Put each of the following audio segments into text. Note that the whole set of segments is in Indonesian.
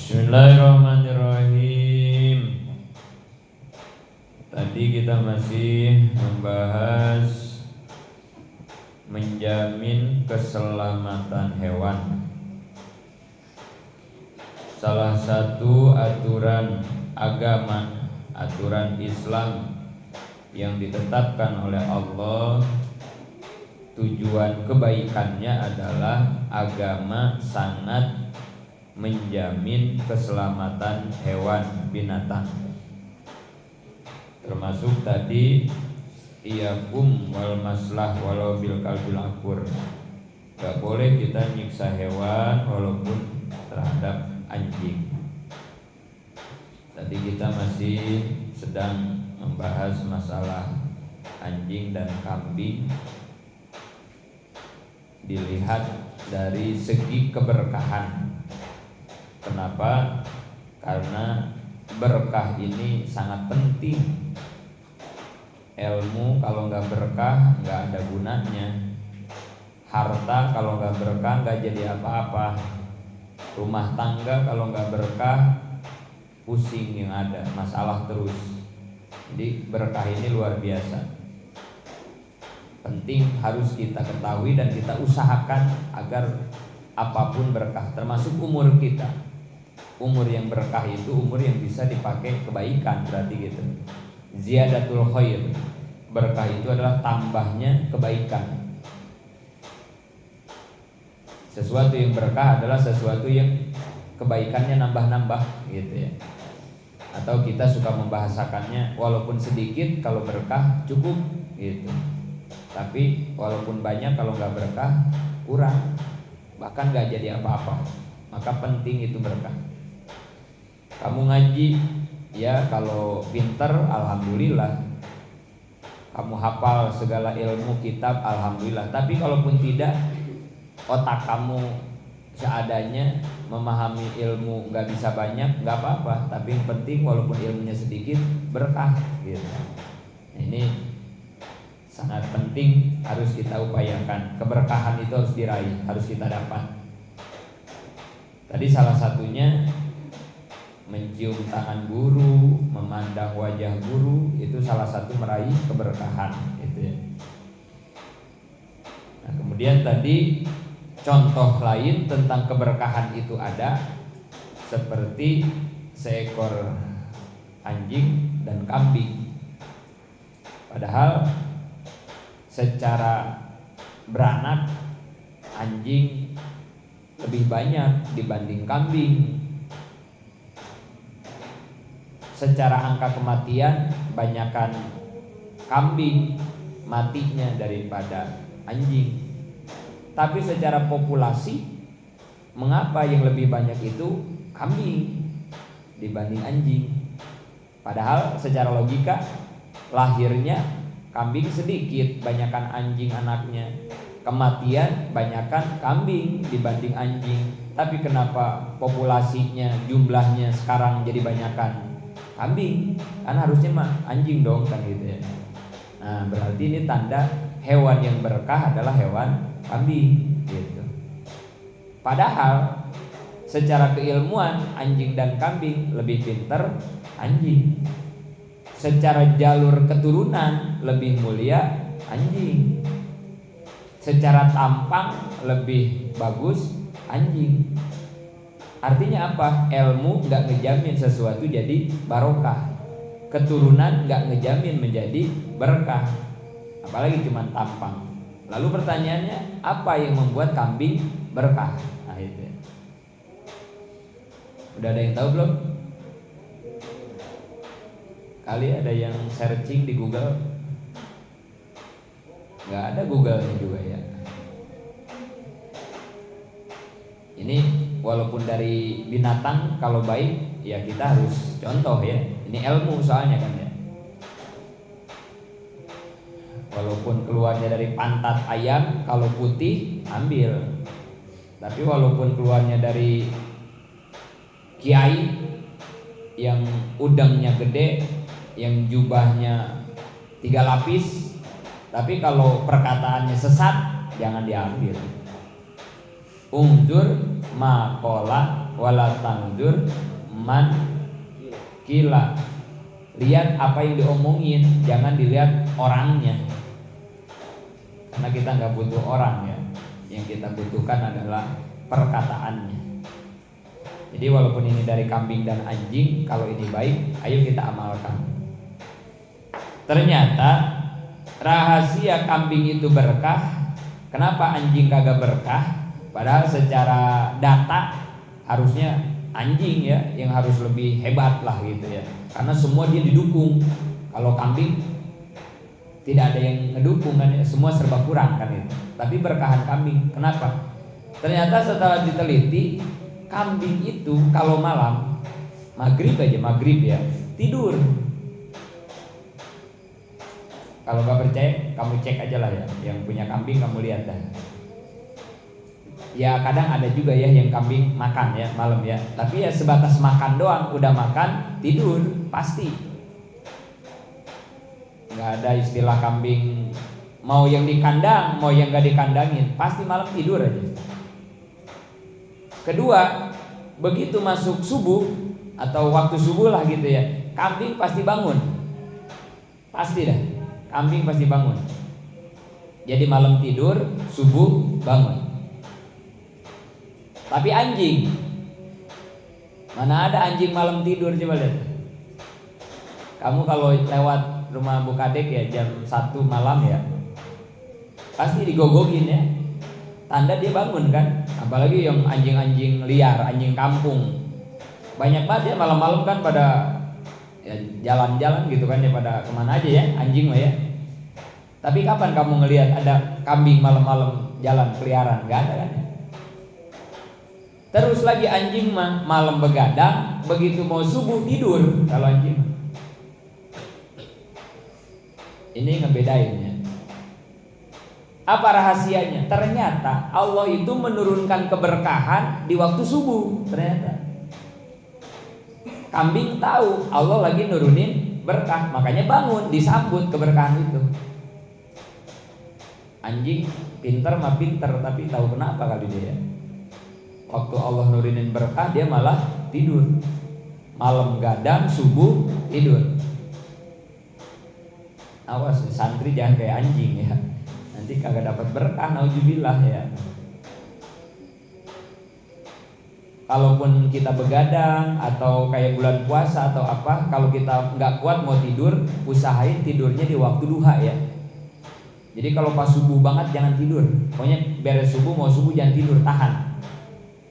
Bismillahirrahmanirrahim. Tadi kita masih membahas menjamin keselamatan hewan. Salah satu aturan agama, aturan Islam yang ditetapkan oleh Allah, tujuan kebaikannya adalah agama sangat menjamin keselamatan hewan binatang. Termasuk tadi iyakum wal maslah walau bil kalbil akur. Gak boleh kita nyiksa hewan walaupun terhadap anjing. Tadi kita masih sedang membahas masalah anjing dan kambing. Dilihat dari segi keberkahan. Kenapa? Karena berkah ini sangat penting. Ilmu kalau nggak berkah nggak ada gunanya. Harta kalau nggak berkah nggak jadi apa-apa. Rumah tangga kalau nggak berkah pusing yang ada, masalah terus. Jadi berkah ini luar biasa. Penting harus kita ketahui dan kita usahakan agar apapun berkah, termasuk umur kita. Umur yang berkah itu umur yang bisa dipakai kebaikan, berarti gitu. Ziyadatul khair. Berkah itu adalah tambahnya kebaikan. Sesuatu yang berkah adalah sesuatu yang kebaikannya nambah-nambah gitu ya. Atau kita suka membahasakannya walaupun sedikit kalau berkah cukup gitu. Tapi walaupun banyak kalau nggak berkah kurang, bahkan nggak jadi apa-apa. Maka penting itu berkah. Kamu ngaji, ya kalau pinter alhamdulillah. Kamu hafal segala ilmu kitab alhamdulillah. Tapi kalaupun tidak, otak kamu seadanya, memahami ilmu nggak bisa banyak, nggak apa-apa. Tapi yang penting walaupun ilmunya sedikit berkah gitu. Nah, ini sangat penting, harus kita upayakan. Keberkahan itu harus diraih, harus kita dapat. Tadi salah satunya mencium tangan guru, memandang wajah guru, itu salah satu meraih keberkahan gitu ya. Nah, kemudian tadi contoh lain tentang keberkahan itu ada seperti seekor anjing dan kambing. Padahal secara beranak anjing lebih banyak dibanding kambing. Secara angka kematian banyakkan kambing matinya daripada anjing. Tapi secara populasi, mengapa yang lebih banyak itu kambing dibanding anjing? Padahal secara logika lahirnya kambing sedikit, banyakkan anjing anaknya. Kematian banyakkan kambing dibanding anjing. Tapi kenapa populasinya, jumlahnya sekarang jadi banyakkan kambing? Kan harusnya mah anjing dong kan gitu ya. Nah, berarti ini tanda hewan yang berkah adalah hewan kambing gitu. Padahal secara keilmuan anjing dan kambing lebih pinter anjing. Secara jalur keturunan lebih mulia anjing. Secara tampang lebih bagus anjing. Artinya apa? Ilmu gak ngejamin sesuatu jadi barokah. Keturunan gak ngejamin menjadi berkah. Apalagi cuma tampang. Lalu pertanyaannya, apa yang membuat kambing berkah? Nah itu. Udah ada yang tahu belum? Kali ada yang searching di Google? Gak ada Google-nya juga ya. Ini walaupun dari binatang kalau baik ya kita harus contoh ya. Ini ilmu soalnya kan ya. Walaupun keluarnya dari pantat ayam, kalau putih ambil. Tapi walaupun keluarnya dari kiai yang udangnya gede, yang jubahnya 3 lapis, tapi kalau perkataannya sesat jangan diambil. Unzur maqala wala tanzur man kila. Lihat apa yang diomongin, jangan dilihat orangnya. Karena kita nggak butuh orang ya. Yang kita butuhkan adalah perkataannya. Jadi walaupun ini dari kambing dan anjing, kalau ini baik, ayo kita amalkan. Ternyata rahasia kambing itu berkah. Kenapa anjing kagak berkah? Padahal secara data harusnya anjing ya yang harus lebih hebat lah gitu ya. Karena semua dia didukung. Kalau kambing tidak ada yang ngedukung kan ya, semua serba kurang kan itu. Tapi berkahan kambing. Kenapa? Ternyata setelah diteliti, kambing itu kalau malam maghrib ya tidur. Kalau nggak percaya, kamu cek aja lah ya. Yang punya kambing kamu lihat dah. Ya kadang ada juga ya yang kambing makan ya malam ya. Tapi ya sebatas makan doang, udah makan tidur pasti. Nggak ada istilah kambing mau yang di kandang, mau yang nggak dikandangin, pasti malam tidur aja. Kedua, begitu masuk subuh atau waktu subuh lah gitu ya, kambing pasti bangun. Pasti dah, kambing pasti bangun. Jadi malam tidur, subuh bangun. Tapi anjing, mana ada anjing malam tidur, coba lihat. Kamu kalau lewat rumah Bu Kadek ya jam 1 malam ya, pasti digogogin ya. Tanda dia bangun kan. Apalagi yang anjing-anjing liar, anjing kampung. Banyak banget ya malam-malam kan pada ya, jalan-jalan gitu kan ya, pada kemana aja ya anjing mah ya. Tapi kapan kamu ngelihat ada kambing malam-malam jalan keliaran? Gak ada kan ya. Terus lagi anjing mah malam begadang, begitu mau subuh tidur kalau anjing. Ini ngebedainnya. Apa rahasianya? Ternyata Allah itu menurunkan keberkahan di waktu subuh. Ternyata kambing tahu Allah lagi nurunin berkah, makanya bangun disambut keberkahan itu. Anjing pinter mah pinter, tapi tahu kenapa kali dia. Waktu Allah nurunin berkah dia malah tidur. Malam gadang, subuh tidur. Awas santri jangan kayak anjing ya. Nanti kagak dapat berkah, nauzubillah ya. Kalaupun kita begadang atau kayak bulan puasa atau apa, kalau kita nggak kuat mau tidur, usahain tidurnya di waktu duha ya. Jadi kalau pas subuh banget jangan tidur. Pokoknya beres subuh, mau subuh jangan tidur, tahan.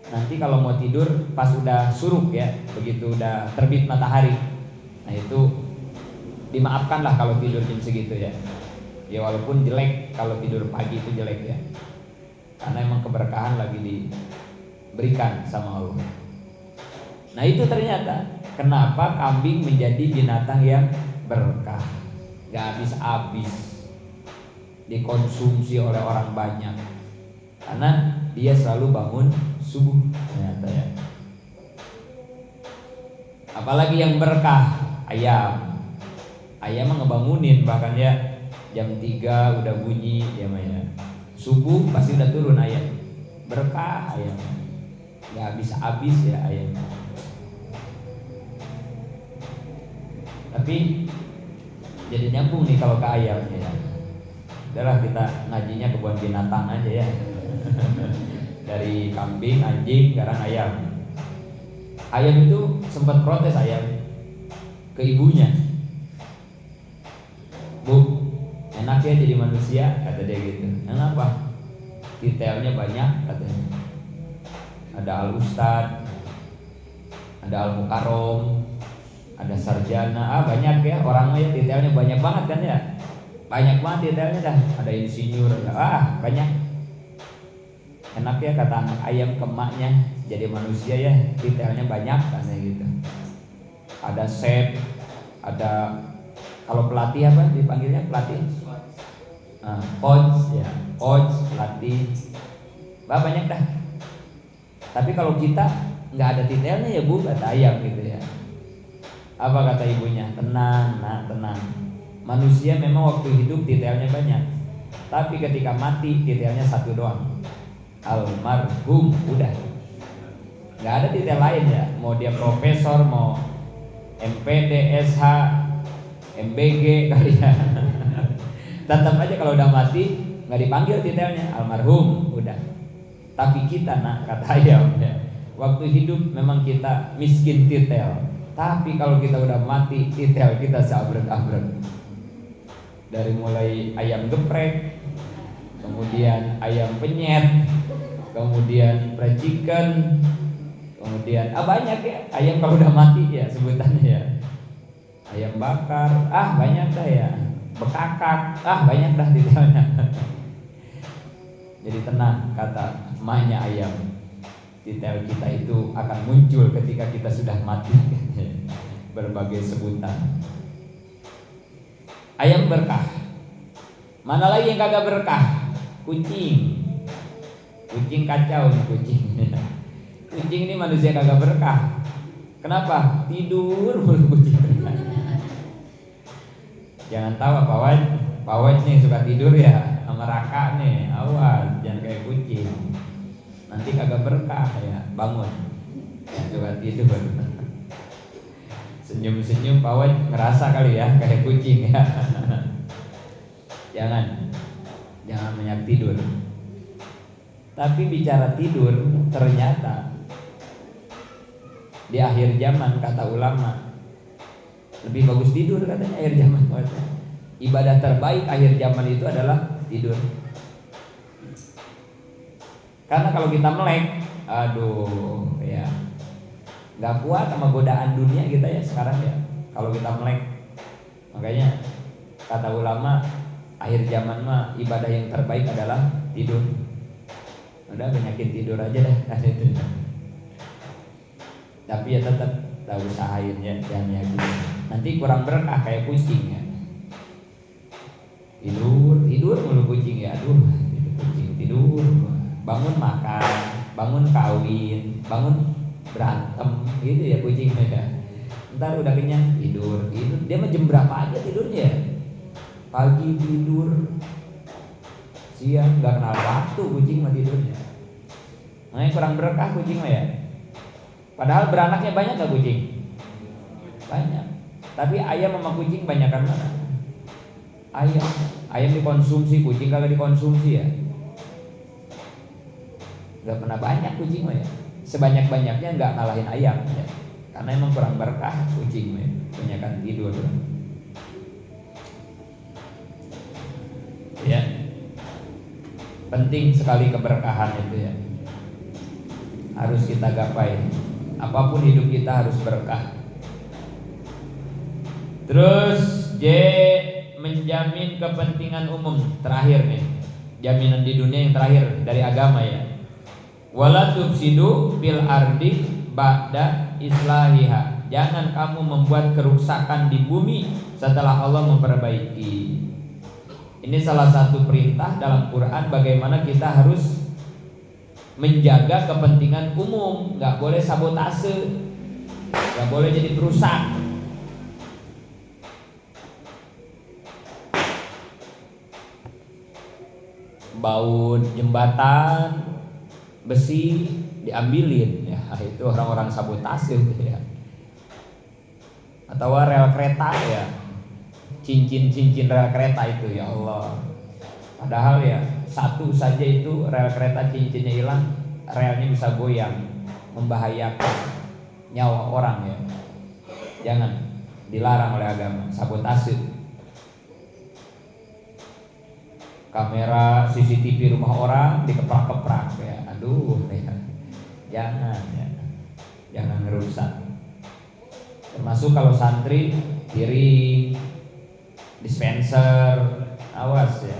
Nanti kalau mau tidur pas udah suruk ya, begitu udah terbit matahari. Nah itu dimaafkan lah kalau tidur jam segitu ya. Ya walaupun jelek kalau tidur pagi itu jelek ya. Karena emang keberkahan lagi diberikan sama Allah. Nah itu ternyata kenapa kambing menjadi binatang yang berkah. Gak habis-habis dikonsumsi oleh orang banyak. Karena dia selalu bangun subuh ternyata ya. Apalagi yang berkah, ayam. Ayam mah ngebangunin, bahkan ya jam 3 udah bunyi ya Maya. Subuh pasti udah turun ayam. Berkah ayam. Gak habis-habis ya ayam. Tapi jadi nyambung nih kalau ke ayamnya ya. Udahlah kita ngajinya kebun binatang aja ya. Dari kambing, anjing, sekarang ayam. Ayam itu sempat protes ayam ke ibunya. Bu, enak ya jadi manusia, kata dia gitu. Kenapa? Detailnya banyak katanya. Ada al-ustad, ada al-mukarrom, ada sarjana, banyak ya orangnya, detailnya banyak banget kan ya. Banyak banget detailnya dah. Ada insinyur, banyak. Enak ya kata anak ayam ke emaknya jadi manusia ya, detailnya banyak katanya gitu. Ada chef, ada kalau pelatih apa dipanggilnya pelatih? Coach ya, coach, pelatih. Banyak dah. Tapi kalau kita nggak ada detailnya ya Bu, kata ayam gitu ya. Apa kata ibunya? Tenang, nak, tenang. Manusia memang waktu hidup detailnya banyak, tapi ketika mati detailnya satu doang. Almarhum, udah. nggak ada titel lain ya, mau dia profesor, mau MPD, SH, MBG kali ya. Tetap aja kalau udah mati nggak dipanggil titelnya almarhum, udah. Tapi kita nak, kata ayam ya, waktu hidup memang kita miskin titel, tapi kalau kita udah mati titel kita seabrek-abrek. Dari mulai ayam geprek, kemudian ayam penyet, kemudian fried chicken, kemudian banyak ya ayam kalau udah mati ya sebutannya ya. Ayam bakar, banyak dah ya. Bekakak, banyak dah titelnya. Jadi tenang, kata emaknya ayam, titel kita itu akan muncul ketika kita sudah mati. Berbagai sebutan. Ayam berkah. Mana lagi yang kagak berkah? Kucing. Kucing kacau nih kucing. Kucing ini manusia kagak berkah. Kenapa? Tidur mulu kucing. Jangan tahu pawai nih suka tidur ya, sama raka nih, awas jangan kayak kucing. Nanti kagak berkah ya, bangun. Yang suka tidur. Senyum-senyum pawai ngerasa kali ya kayak kucing ya. Jangan banyak tidur. Tapi bicara tidur, ternyata di akhir zaman kata ulama lebih bagus tidur katanya akhir zaman. Ibadah terbaik akhir zaman itu adalah tidur. Karena kalau kita melek, aduh ya, nggak kuat sama godaan dunia kita ya sekarang ya. Kalau kita melek, makanya kata ulama akhir zaman mah ibadah yang terbaik adalah tidur. Udah banyakin tidur aja dah itu. Tapi ya tetap tahu usahain ya, jangan ya gitu. Nanti kurang berkah kayak kucing ya. Tidur mulu kucing ya, aduh kucing tidur, bangun makan, bangun kawin, bangun berantem gitu ya kucingnya ya. Ntar udah kenyang tidur. Dia mah jam berapa aja tidurnya? Pagi tidur, siang nggak kenal waktu kucing mah tidurnya. Makanya kurang berkah kucing mah ya. Padahal beranaknya banyak gak kucing? Banyak. Tapi ayam sama kucing banyakan mana? Ayam dikonsumsi, kucing kagak dikonsumsi ya. Gak pernah banyak kucing mah ya. Sebanyak-banyaknya gak ngalahin ayam ya. Karena emang kurang berkah kucing mah ya. Banyakan tidur ya. Penting sekali keberkahan itu ya. Harus kita gapai. Apapun hidup kita harus berkah. Terus J, menjamin kepentingan umum. Terakhir nih, jaminan di dunia yang terakhir dari agama ya. Wala tufsidu fil ardi ba'da islahiha. Jangan kamu membuat kerusakan di bumi setelah Allah memperbaiki. Ini salah satu perintah dalam Quran bagaimana kita harus menjaga kepentingan umum, nggak boleh sabotase, nggak boleh jadi perusak. Baut jembatan besi diambilin ya, itu orang-orang sabotase ya. Atau rel kereta ya, cincin rel kereta itu ya Allah. Padahal ya satu saja itu rel kereta cincinnya hilang, relnya bisa goyang, membahayakan nyawa orang ya. Jangan, dilarang oleh agama, sabotase. Kamera CCTV rumah orang dikeprak-keprak ya, aduh ya. Jangan ngerusak. Termasuk kalau santri piring, dispenser, awas ya.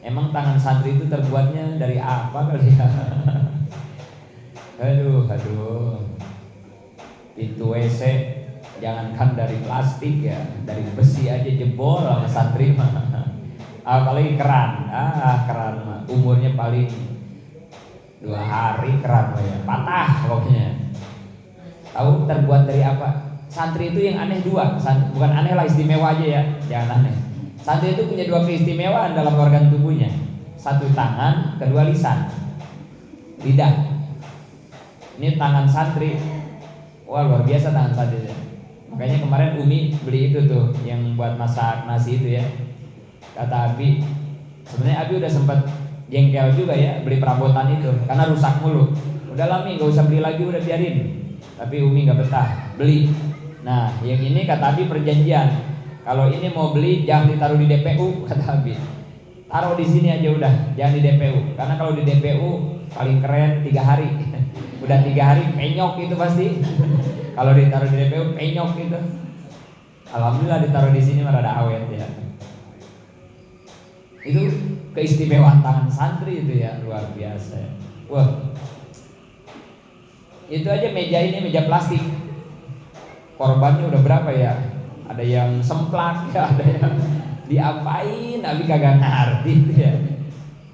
Emang tangan santri itu terbuatnya dari apa kali ya? Aduh. Pintu WC jangankan dari plastik ya, dari besi aja jebol sama santri mah. Apalagi keran, keran mah umurnya paling 2 hari keran mah ya, patah pokoknya. Tahu terbuat dari apa? Santri itu yang aneh dua, bukan aneh lah, istimewa aja ya, jangan aneh. Santri itu punya 2 keistimewaan dalam organ tubuhnya. 1 tangan, kedua lisan, lidah. Ini tangan santri. Wah, luar biasa tangan santri ya. Makanya kemarin Umi beli itu tuh yang buat masak nasi itu ya. Kata Abi, sebenarnya Abi udah sempat jengkel juga ya beli perabotan itu karena rusak mulu. Udah lah Mi, gak usah beli lagi, udah biarin. Tapi Umi gak betah, beli. Nah, yang ini kata Abi perjanjian. Kalau ini mau beli jangan ditaruh di DPU, kata Abi. Taruh di sini aja udah, jangan di DPU. Karena kalau di DPU paling keren 3 hari. Udah 3 hari penyok itu pasti. Kalau ditaruh di DPU penyok gitu. Alhamdulillah ditaruh di sini malah ada awet ya. Itu keistimewaan tangan santri itu ya, luar biasa ya. Wah, itu aja meja ini meja plastik. Korbannya udah berapa ya? Ada yang semplak ya, ada yang diapain, Abi kagak ngerti ya.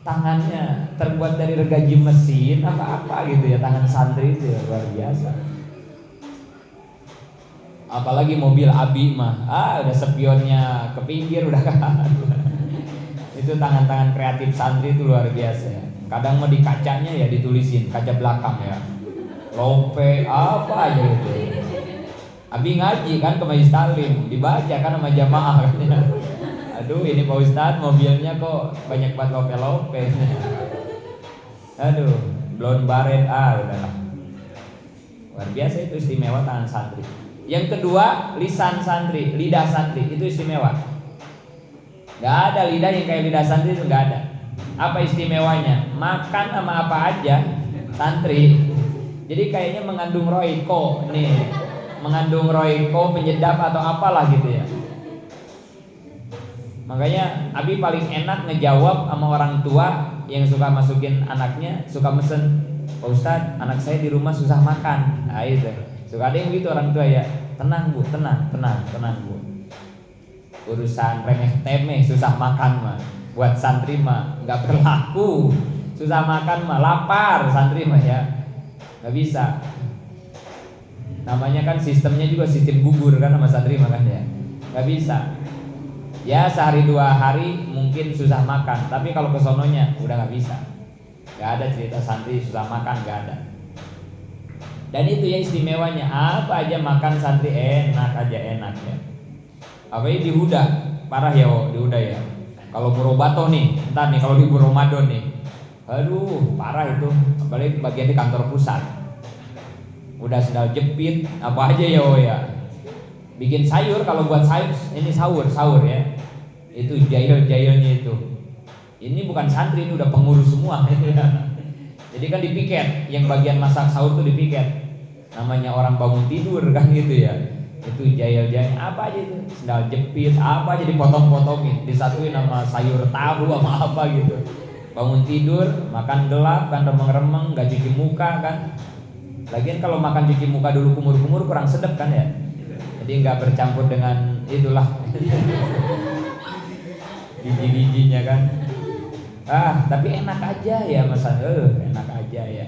Tangannya terbuat dari gergaji mesin apa-apa gitu ya, tangan santri itu ya, luar biasa. Apalagi mobil Abi mah, udah spionnya ke pinggir udah kan. Itu tangan-tangan kreatif santri itu luar biasa ya. Kadang mah di kacanya ya ditulisin, kaca belakang ya, lope apa aja gitu. Abi ngaji kan ke Majelis Taklim, dibaca kan sama jamaah kan ya. Aduh ini Pak Ustadz mobilnya kok banyak banget lope-lope. Aduh, blon baret udahlah. Luar biasa itu istimewa tangan santri. Yang kedua, lisan santri, lidah santri itu istimewa. Gak ada lidah yang kayak lidah santri itu gak ada. Apa istimewanya? Makan sama apa aja santri. Jadi kayaknya mengandung roiko nih, mengandung roiko penyedap atau apalah gitu ya. Makanya Abi paling enak ngejawab sama orang tua yang suka masukin anaknya, suka mesen, Pak Ustadz anak saya di rumah susah makan. Nah itu, suka ada yang gitu orang tua ya. Tenang Bu, tenang Bu. Urusan remeh temeh susah makan mah buat santri mah nggak berlaku. Susah makan mah lapar santri mah ya, nggak bisa. Namanya kan sistemnya juga sistem gugur kan sama santri mah kan ya, nggak bisa. Ya sehari 2 hari mungkin susah makan, tapi kalau kesononya udah nggak bisa. Nggak ada cerita santri susah makan, nggak ada. Dan itu ya istimewanya, apa aja makan santri enak aja enak ya. Apalagi di Huda, parah ya di Huda ya. Kalau Burobato nih, entar nih kalau di Ramadan nih, aduh parah itu. Apalagi bagian di kantor pusat, udah sendal jepit, apa aja ya. Bikin sayur, kalau buat sayur ini sahur ya. Itu jahil-jahilnya itu. Ini bukan santri, ini udah pengurus semua. Jadi kan dipiket, yang bagian masak sahur tuh dipiket. Namanya orang bangun tidur kan gitu ya. Itu jahil-jahil apa aja itu, sendal jepit, apa aja dipotong-potongin, disatuin sama sayur tahu sama apa gitu. Bangun tidur, makan gelap kan, remeng-remeng, gak cuci muka kan. Lagian kalau makan cuci muka dulu kumur-kumur kurang sedap kan ya. Jadi nggak bercampur dengan itulah biji-bijinya kan. Tapi enak aja ya Mas, enak aja ya.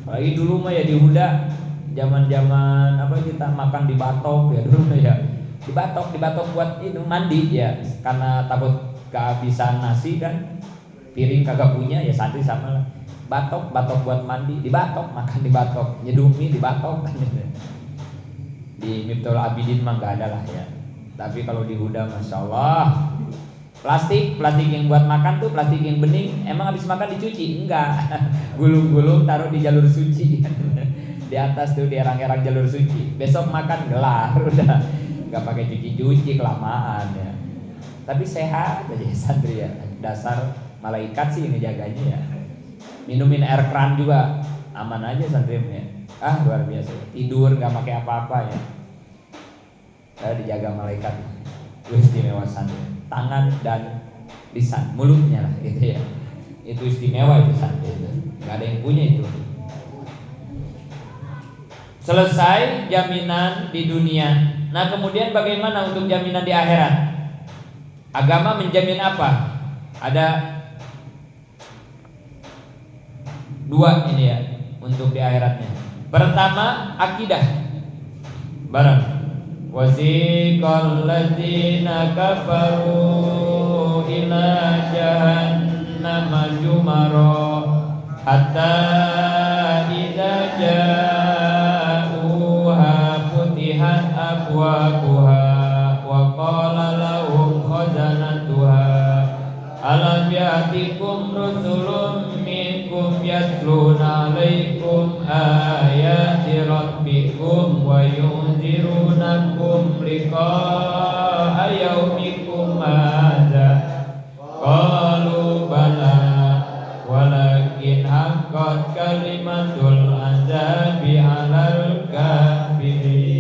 Apalagi dulu mah ya di Huda, zaman-zaman apa kita makan di batok ya dulu ya. Di batok buat itu mandi ya, karena takut kehabisan nasi kan. Piring kagak punya ya santri sama lah. Batok buat mandi, di batok makan di batok, nyeduh mie di batok kan. Di Miftahul Abidin mah nggak ada lah ya. Tapi kalau di Huda Masya Allah, plastik yang buat makan tuh plastik yang bening. Emang habis makan dicuci? Enggak. Gulung-gulung taruh di jalur suci. Di atas tuh di erang-erang jalur suci. Besok makan gelar udah. Nggak pakai cuci kelamaan ya. Tapi sehat aja santri ya. Dasar malaikat sih ngejaganya ya. Minumin air keran juga aman aja santri ya. Luar biasa. Tidur nggak pakai apa-apa ya. Dijaga malaikat. Itu istimewa santri. Tangan dan lisan, mulutnya lah gitu ya. Itu istimewa itu santri. Nggak ada yang punya itu. Selesai jaminan di dunia. Nah kemudian bagaimana untuk jaminan di akhirat? Agama menjamin apa? Ada 2 ini ya untuk di akhiratnya. Pertama akidah. Barang wasiqal ladzina kafaru ila jahannam jumara hatta idza ja'uha futihat abwabuha wa qala lahum khazanatuha alam ya'tikum rusulun minkum yatluna 'alaikum ayati rabbikum wa yunzirunakum liqa'a yaumikum hadza qalu bala walakin haqqat kalimatul azabi 'alal kafirin.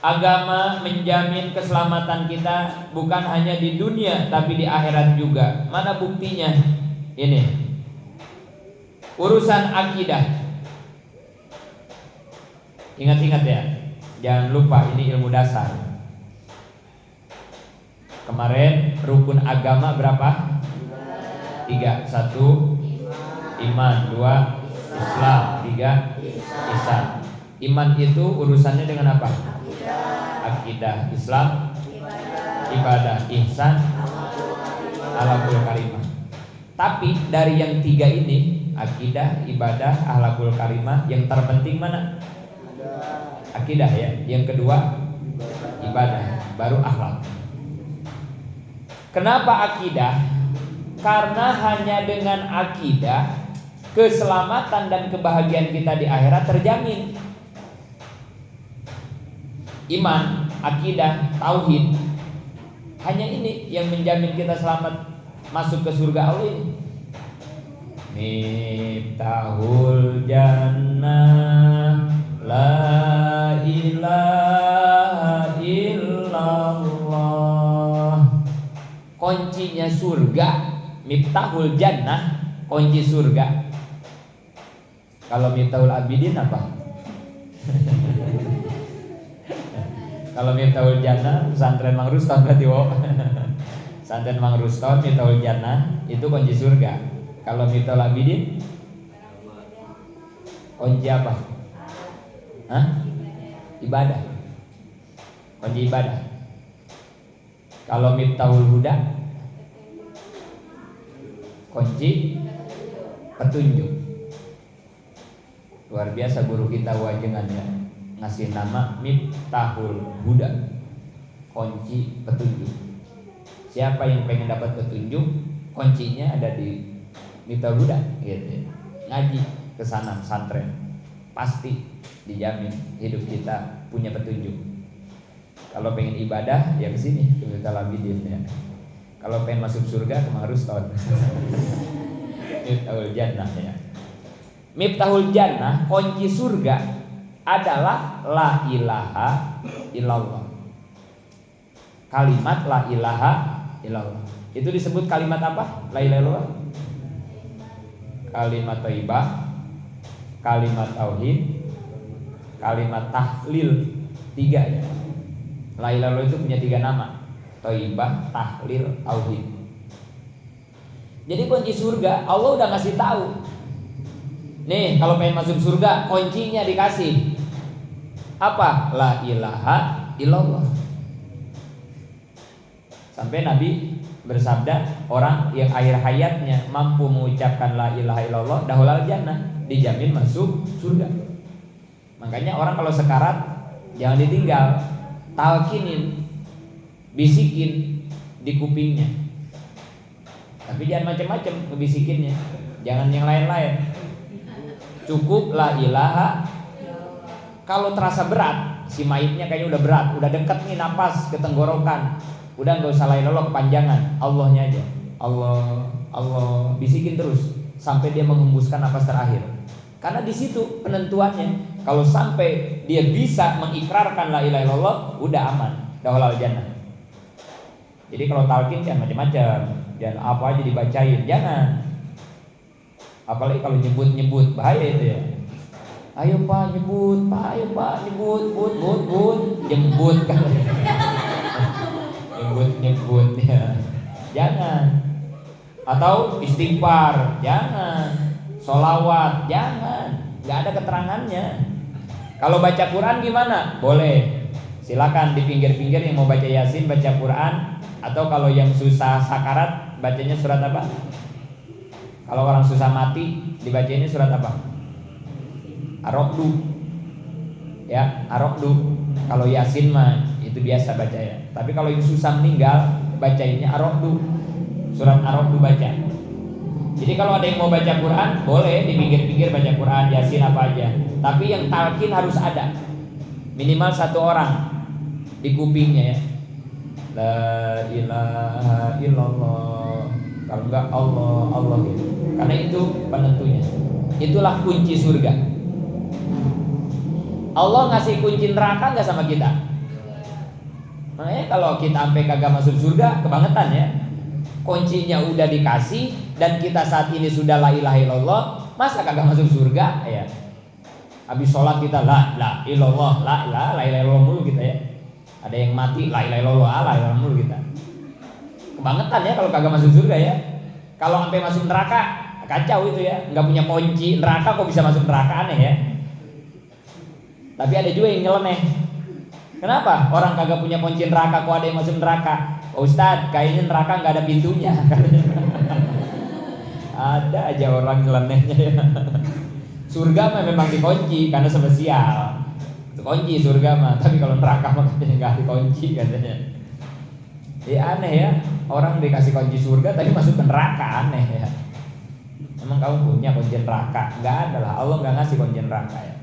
Agama menjamin keselamatan kita bukan hanya di dunia tapi di akhirat juga. Mana buktinya? Ini urusan akidah. Ingat-ingat ya, jangan lupa ini ilmu dasar. Kemarin rukun agama berapa? 3. 1 iman, 2 Islam, 3 ihsan. Iman itu urusannya dengan apa? Akidah. Islam ibadah, ihsan akhlakul karimah. Tapi dari yang 3 ini, akidah, ibadah, akhlakul karimah, yang terpenting mana? Akidah ya. Yang kedua ibadah, baru akhlak. Kenapa akidah? Karena hanya dengan akidah keselamatan dan kebahagiaan kita di akhirat terjamin. Iman, akidah, tauhid, hanya ini yang menjamin kita selamat masuk ke surga Allah ini. Miftahul jannah la ilaha illallah. Kuncinya surga, miftahul jannah, kunci surga. Kalau miftahul abidin apa? Kalau miftahul jannah pesantren Mang Ruston berarti wo. Pesantren Mang Ruston miftahul jannah itu kunci surga. Kalau miftahul abidin kunci apa? Hah? Ibadah. Kunci ibadah. Kalau miftahul huda kunci petunjuk. Luar biasa guru kita wajengannya ngasih nama Miftahul Huda, kunci petunjuk. Siapa yang pengen dapat petunjuk, kuncinya ada di Miftahul Huda gitu. Ngaji ke sana pesantren pasti dijamin hidup kita punya petunjuk. Kalau pengen ibadah ya ke sini ke Miftahul Abidin ya. Kalau pengen masuk surga ke Mang Ruston. Miftahul Jannah ya. Miftahul Jannah, kunci surga adalah la ilaha illallah. Kalimat la ilaha illallah. Itu disebut kalimat apa? La ilaha illallah. Kalimat thayyibah, kalimat tauhid, kalimat tahlil. 3 ya. La ilaha illallah itu punya 3 nama. Thayyibah, tahlil, tauhid. Jadi kunci surga Allah udah ngasih tahu. Nih, kalau pengen masuk surga, kuncinya dikasih. Apa? La ilaha illallah. Sampai Nabi bersabda, orang yang akhir hayatnya mampu mengucapkan la ilaha illallah dahulal jannah, dijamin masuk surga. Makanya orang kalau sekarat jangan ditinggal, talkinin, bisikin di kupingnya. Tapi jangan macam-macam ngebisikinnya, jangan yang lain-lain. Cukup la ilaha. Kalau terasa berat, si mayitnya kayaknya udah berat, udah deket nih napas ke tenggorokan, udah nggak usah la ilaha illallah kepanjangan, Allahnya aja. Allah, Allah, bisikin terus sampai dia menghembuskan napas terakhir. Karena di situ penentuannya. Kalau sampai dia bisa mengikrarkan la ilaha illallah, udah aman, dahulal jannah. Jadi kalau talqin jangan macam-macam, jangan apa aja dibacain, jangan. Apalagi kalau nyebut-nyebut, bahaya itu ya. Ayo Pak nyebut, Pak, ayo Pak nyebut, but, jemput kan. Nyebut ya. Jangan. Atau istighfar, jangan. Sholawat, jangan. Gak ada keterangannya. Kalau baca Quran gimana? Boleh. Silakan di pinggir-pinggir yang mau baca Yasin baca Quran. Atau kalau yang susah sakarat bacanya surat apa? Kalau orang susah mati dibaca ini surat apa? Ar-Ra'du. Ya, Ar-Ra'du. Kalau Yasin mah itu biasa baca ya. Tapi kalau yang susah meninggal bacainnya Ar-Ra'du. Surat Ar-Ra'du baca. Jadi kalau ada yang mau baca Quran boleh di pinggir-pinggir baca Quran, Yasin apa aja. Tapi yang talqin harus ada. Minimal 1 orang di kupingnya ya. La ilaha illallah. Kalau enggak Allah, Allah gitu. Karena itu penentunya. Itulah kunci surga. Allah ngasih kunci neraka enggak sama kita? Makanya kalau kita sampai kagak masuk surga, kebangetan ya. Kuncinya udah dikasih dan kita saat ini sudah la ilaha illallah, masa kagak masuk surga ya? Habis sholat kita la ilallah, la ilaha illallah mulu kita ya. Ada yang mati la ilaha illallah, la ilaha mulu kita. Kebangetan ya kalau kagak masuk surga ya. Kalau sampai masuk neraka kacau itu ya. Nggak punya kunci neraka kok bisa masuk neraka, aneh ya. Tapi ada juga yang nyeleneh. Kenapa? Orang kagak punya kunci neraka kok ada yang masuk neraka? Oh, Ustadz, kayaknya neraka nggak ada pintunya. Ada aja orang nyelenehnya ya. Surga mah memang dikunci karena spesial. Dikunci surga mah, tapi kalau neraka mah katanya nggak dikunci katanya. Ya aneh ya, orang dikasih kunci surga tapi masuk ke neraka, aneh ya. Emang kamu punya kunci neraka? Nggak ada lah, Allah nggak ngasih kunci neraka ya.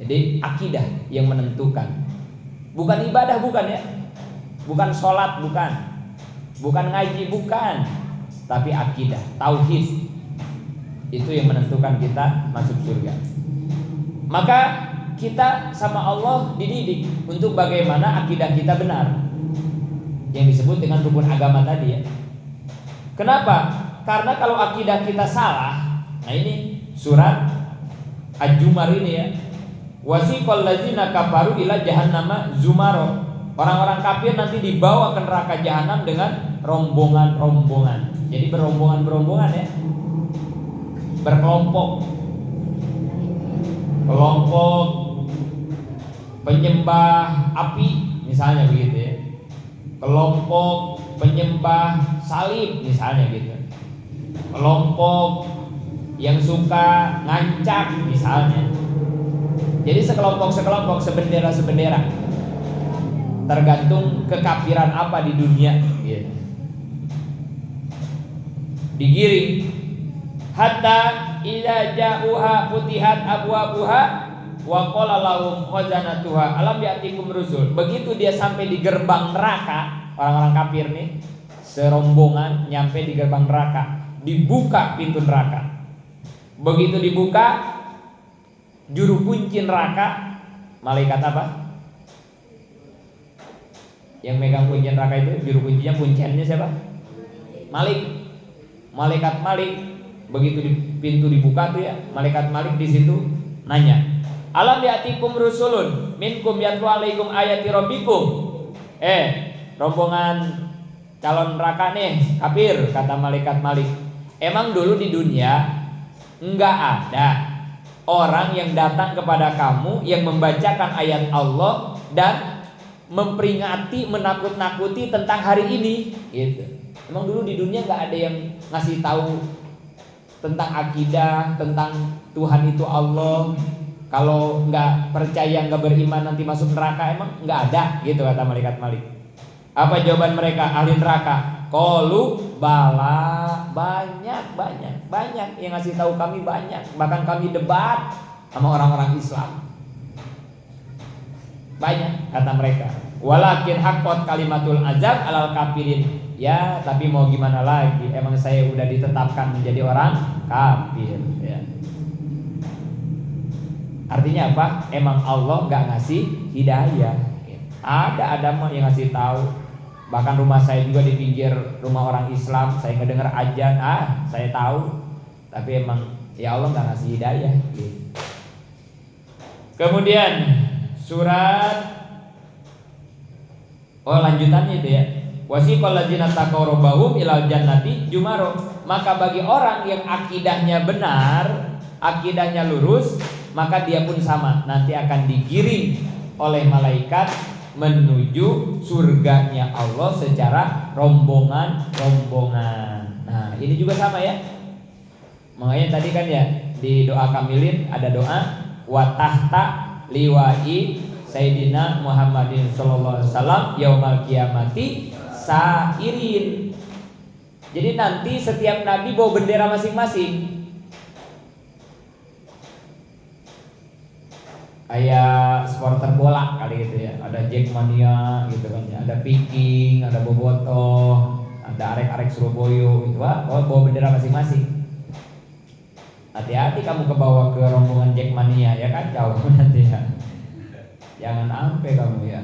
Jadi akidah yang menentukan. Bukan ibadah, bukan ya. Bukan sholat, bukan ngaji, bukan. Tapi akidah, tauhid. Itu yang menentukan kita masuk surga. Maka kita sama Allah dididik untuk bagaimana akidah kita benar, yang disebut dengan rukun agama tadi ya. Kenapa? Karena kalau akidah kita salah, nah ini surat Al-Jumar ini ya. Wasiqal ladzina kafaru ila jahannama zumaro. Orang-orang kafir nanti dibawa ke neraka jahanam dengan rombongan-rombongan. Jadi berombongan-berombongan ya. Berkelompok. Kelompok penyembah api misalnya begitu ya. Kelompok penyembah salib misalnya gitu. Kelompok yang suka ngancak misalnya. Jadi sekelompok-sekelompok, sebendera-sebendera. Tergantung kekafiran apa di dunia gitu. Digiring hatta idza ja'uha futihat abwabuha wa qala lahum khazanatuha alam ya'tikum rusul. Begitu dia sampai di gerbang neraka, orang-orang kafir nih serombongan nyampe di gerbang neraka, dibuka pintu neraka. Begitu dibuka, juru kunci neraka, malaikat apa? Yang megang kunci neraka itu, juru kuncinya, kunciannya siapa? Malik. Malaikat Malik. Begitu pintu dibuka tuh ya, malaikat Malik di situ nanya, alam ya'tikum rusulun minkum yatlu alaikum ayati rabbikum. Rombongan calon neraka nih, kafir, kata malaikat Malik. Emang dulu di dunia enggak ada orang yang datang kepada kamu yang membacakan ayat Allah dan memperingati, menakut-nakuti tentang hari ini gitu. Emang dulu di dunia nggak ada yang ngasih tahu tentang akidah, tentang Tuhan itu Allah. Kalau nggak percaya, nggak beriman nanti masuk neraka, emang nggak ada gitu kata malaikat Malik. Apa jawaban mereka ahli neraka? Qalu bala, banyak yang ngasih tahu kami, banyak. Bahkan kami debat sama orang-orang Islam. Banyak kata mereka. Walakin haqqat kalimatul azab alal kafirin. Ya, tapi mau gimana lagi? Emang saya udah ditetapkan menjadi orang kafir ya. Artinya apa? Emang Allah nggak ngasih hidayah. Ada mah yang ngasih tahu. Bahkan rumah saya juga di pinggir rumah orang Islam, saya ngedengar ajan, saya tahu. Tapi emang ya Allah nggak ngasih hidayah gitu. Kemudian surat lanjutannya itu ya. Wasiqal ladzina taqaw rabbahum ilal jannati jumaro. Maka bagi orang yang akidahnya benar, akidahnya lurus, maka dia pun sama, nanti akan digiring oleh malaikat menuju surganya Allah secara rombongan-rombongan. Nah, ini juga sama ya. Makanya tadi kan ya di doa kamilin ada doa wa tahta liwa'i Sayyidina Muhammadin sallallahu alaihi wasallam yaumal qiyamati sairin. Jadi nanti setiap nabi bawa bendera masing-masing. Kayak supporter bola kali gitu ya. Ada Jackmania gitu kan ya. Ada Viking, ada Bobotoh, ada arek-arek Surabaya gitu. Bawa bendera masing-masing. Hati-hati kamu kebawa ke rombongan Jackmania ya kan, jauh nanti ya. Jangan sampai kamu ya.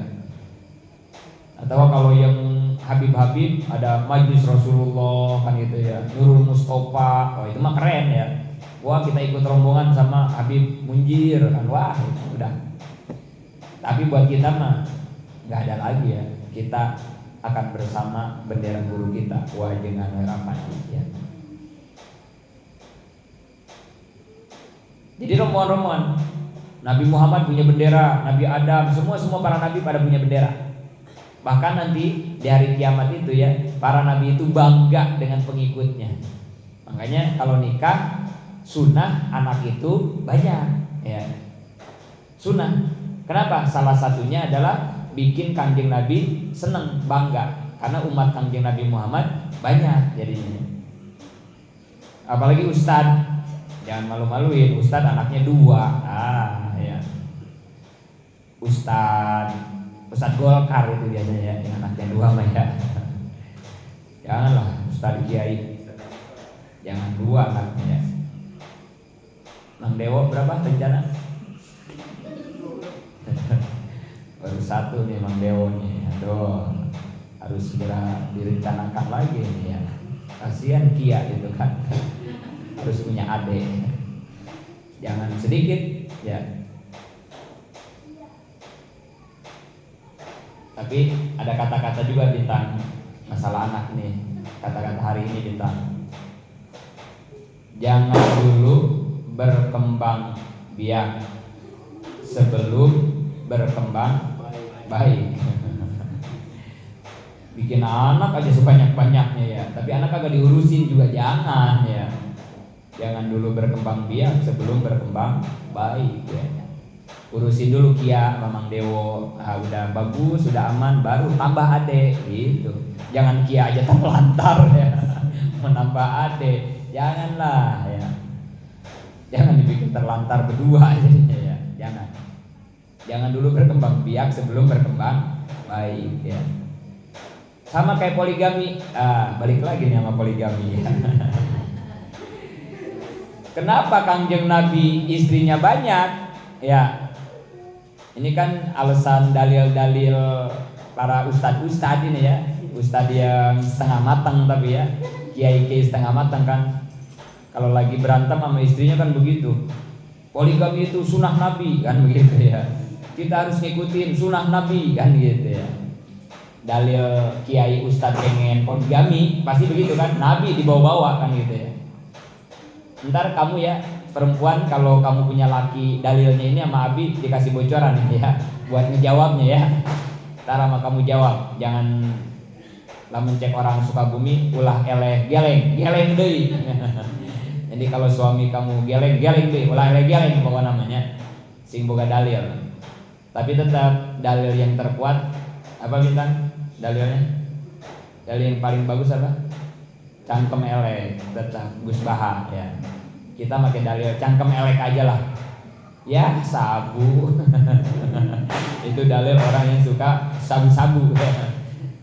Atau kalau yang Habib-Habib ada Majlis Rasulullah kan gitu ya, Nurul Mustafa, oh itu mah keren ya. Wah kita ikut rombongan sama Habib Munjir kan, wah itu udah. Tapi buat kita mah nggak ada lagi ya. Kita akan bersama bendera guru kita, wah jangan harapan ya. Jadi rombongan-rombongan Nabi Muhammad punya bendera, Nabi Adam, semua para nabi pada punya bendera. Bahkan nanti di hari kiamat itu ya, para nabi itu bangga dengan pengikutnya. Makanya kalau nikah sunnah anak itu banyak ya. Sunnah. Kenapa? Salah satunya adalah bikin Kanjeng Nabi seneng, bangga karena umat Kanjeng Nabi Muhammad banyak jadinya. Apalagi ustadz, jangan malu-maluin, ustadz anaknya 2. Ya. Ustadz Golkar itu biasanya ya, yang anaknya 2 mah ya. Janganlah ustadz kiai. Jangan 2 anaknya ya. Mang Dewo berapa rencana? Baru 1 nih Mang Dewo nih. Aduh, harus segera direncanakan lagi nih ya. Kasihan Kia gitu kan. Harus punya adik. Jangan sedikit ya. Tapi ada kata-kata juga tentang masalah anak nih. Kata-kata hari ini tentang jangan dulu berkembang biak sebelum berkembang baik. Bikin anak aja sebanyak-banyaknya ya, tapi anak kagak diurusin juga jangan ya. Jangan dulu berkembang biak sebelum berkembang baik ya. Urusin dulu Kia Mamang Dewo, udah bagus, sudah aman, baru tambah ade gitu. Jangan Kia aja terlantar ya, menambah ade, janganlah ya. Jangan dibikin terlantar berdua jadinya ya, jangan. Jangan dulu berkembang biak sebelum berkembang baik ya. Sama kayak poligami, balik lagi nih sama poligami ya. Kenapa Kanjeng Nabi istrinya banyak? Ya, ini kan alasan dalil-dalil para ustadz ini ya. Ustadz yang setengah matang tapi ya, kiai-kiai setengah matang kan. Kalau lagi berantem sama istrinya kan begitu. Poligami itu sunnah Nabi kan begitu ya. Kita harus ngikutin sunnah Nabi kan gitu ya. Dalil kiai ustadz pengen poligami pasti begitu kan. Nabi dibawa-bawa kan gitu ya. Ntar kamu ya perempuan kalau kamu punya laki dalilnya ini sama Abi dikasih bocoran ya buat ngejawabnya ya. Ntar sama kamu jawab, jangan lamun cek orang Sukabumi ulah eleh geleng deui. Jadi kalau suami kamu geleng deui, ulah eleh geleng pokoknya namanya. Sing boga dalil. Tapi tetap dalil yang terkuat apa Bintang? Dalilnya? Dalil yang paling bagus apa? Cangkem elek, tetap Gus Baha ya. Kita pakai dalil cangkem elek aja lah. Ya sabu. Itu dalil orang yang suka sabu-sabu.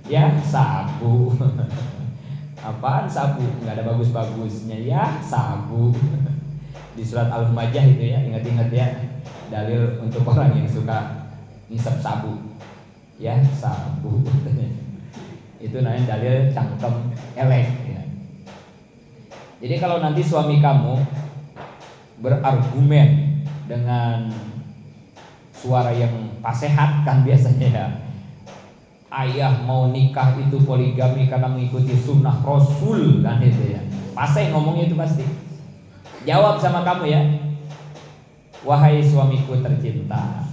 Ya sabu. Apaan sabu? Nggak ada bagus-bagusnya. Ya sabu. Di surat Al-Humajah itu ya, ingat-ingat ya. Dalil untuk orang yang suka ngisep sabu. Ya sabu. Itu namanya dalil cangkem elek ya. Jadi kalau nanti suami kamu berargumen dengan suara yang fasehat kan biasanya ya, ayah mau nikah itu poligami karena mengikuti sunnah Rasul kan itu ya, pasti ngomongnya itu pasti. Jawab sama kamu ya, wahai suamiku tercinta,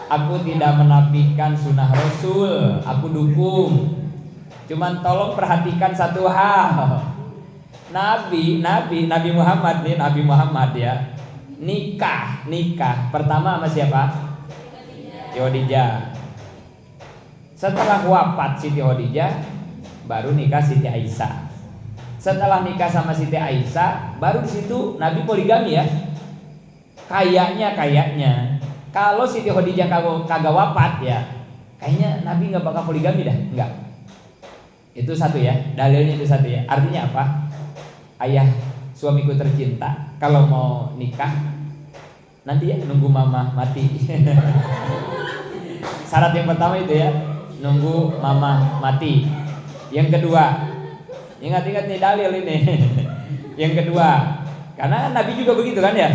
aku tidak menafikan sunnah Rasul, aku dukung. Cuman tolong perhatikan satu hal. Nabi Muhammad nih, Nabi Muhammad ya. Nikah pertama sama siapa? Siti Khadijah. Setelah wafat Siti Khadijah, baru nikah Siti Aisyah. Setelah nikah sama Siti Aisyah, baru di situ Nabi poligami ya. Kayaknya kalau Siti Khadijah kagak wafat ya, kayaknya Nabi nggak bakal poligami dah, enggak. Itu satu ya, dalilnya itu satu ya. Artinya apa? Ayah suamiku tercinta kalau mau nikah nanti ya nunggu mama mati. Syarat yang pertama itu ya, nunggu mama mati. Yang kedua, ingat-ingat nih dalil ini. Yang kedua, karena Nabi juga begitu kan ya.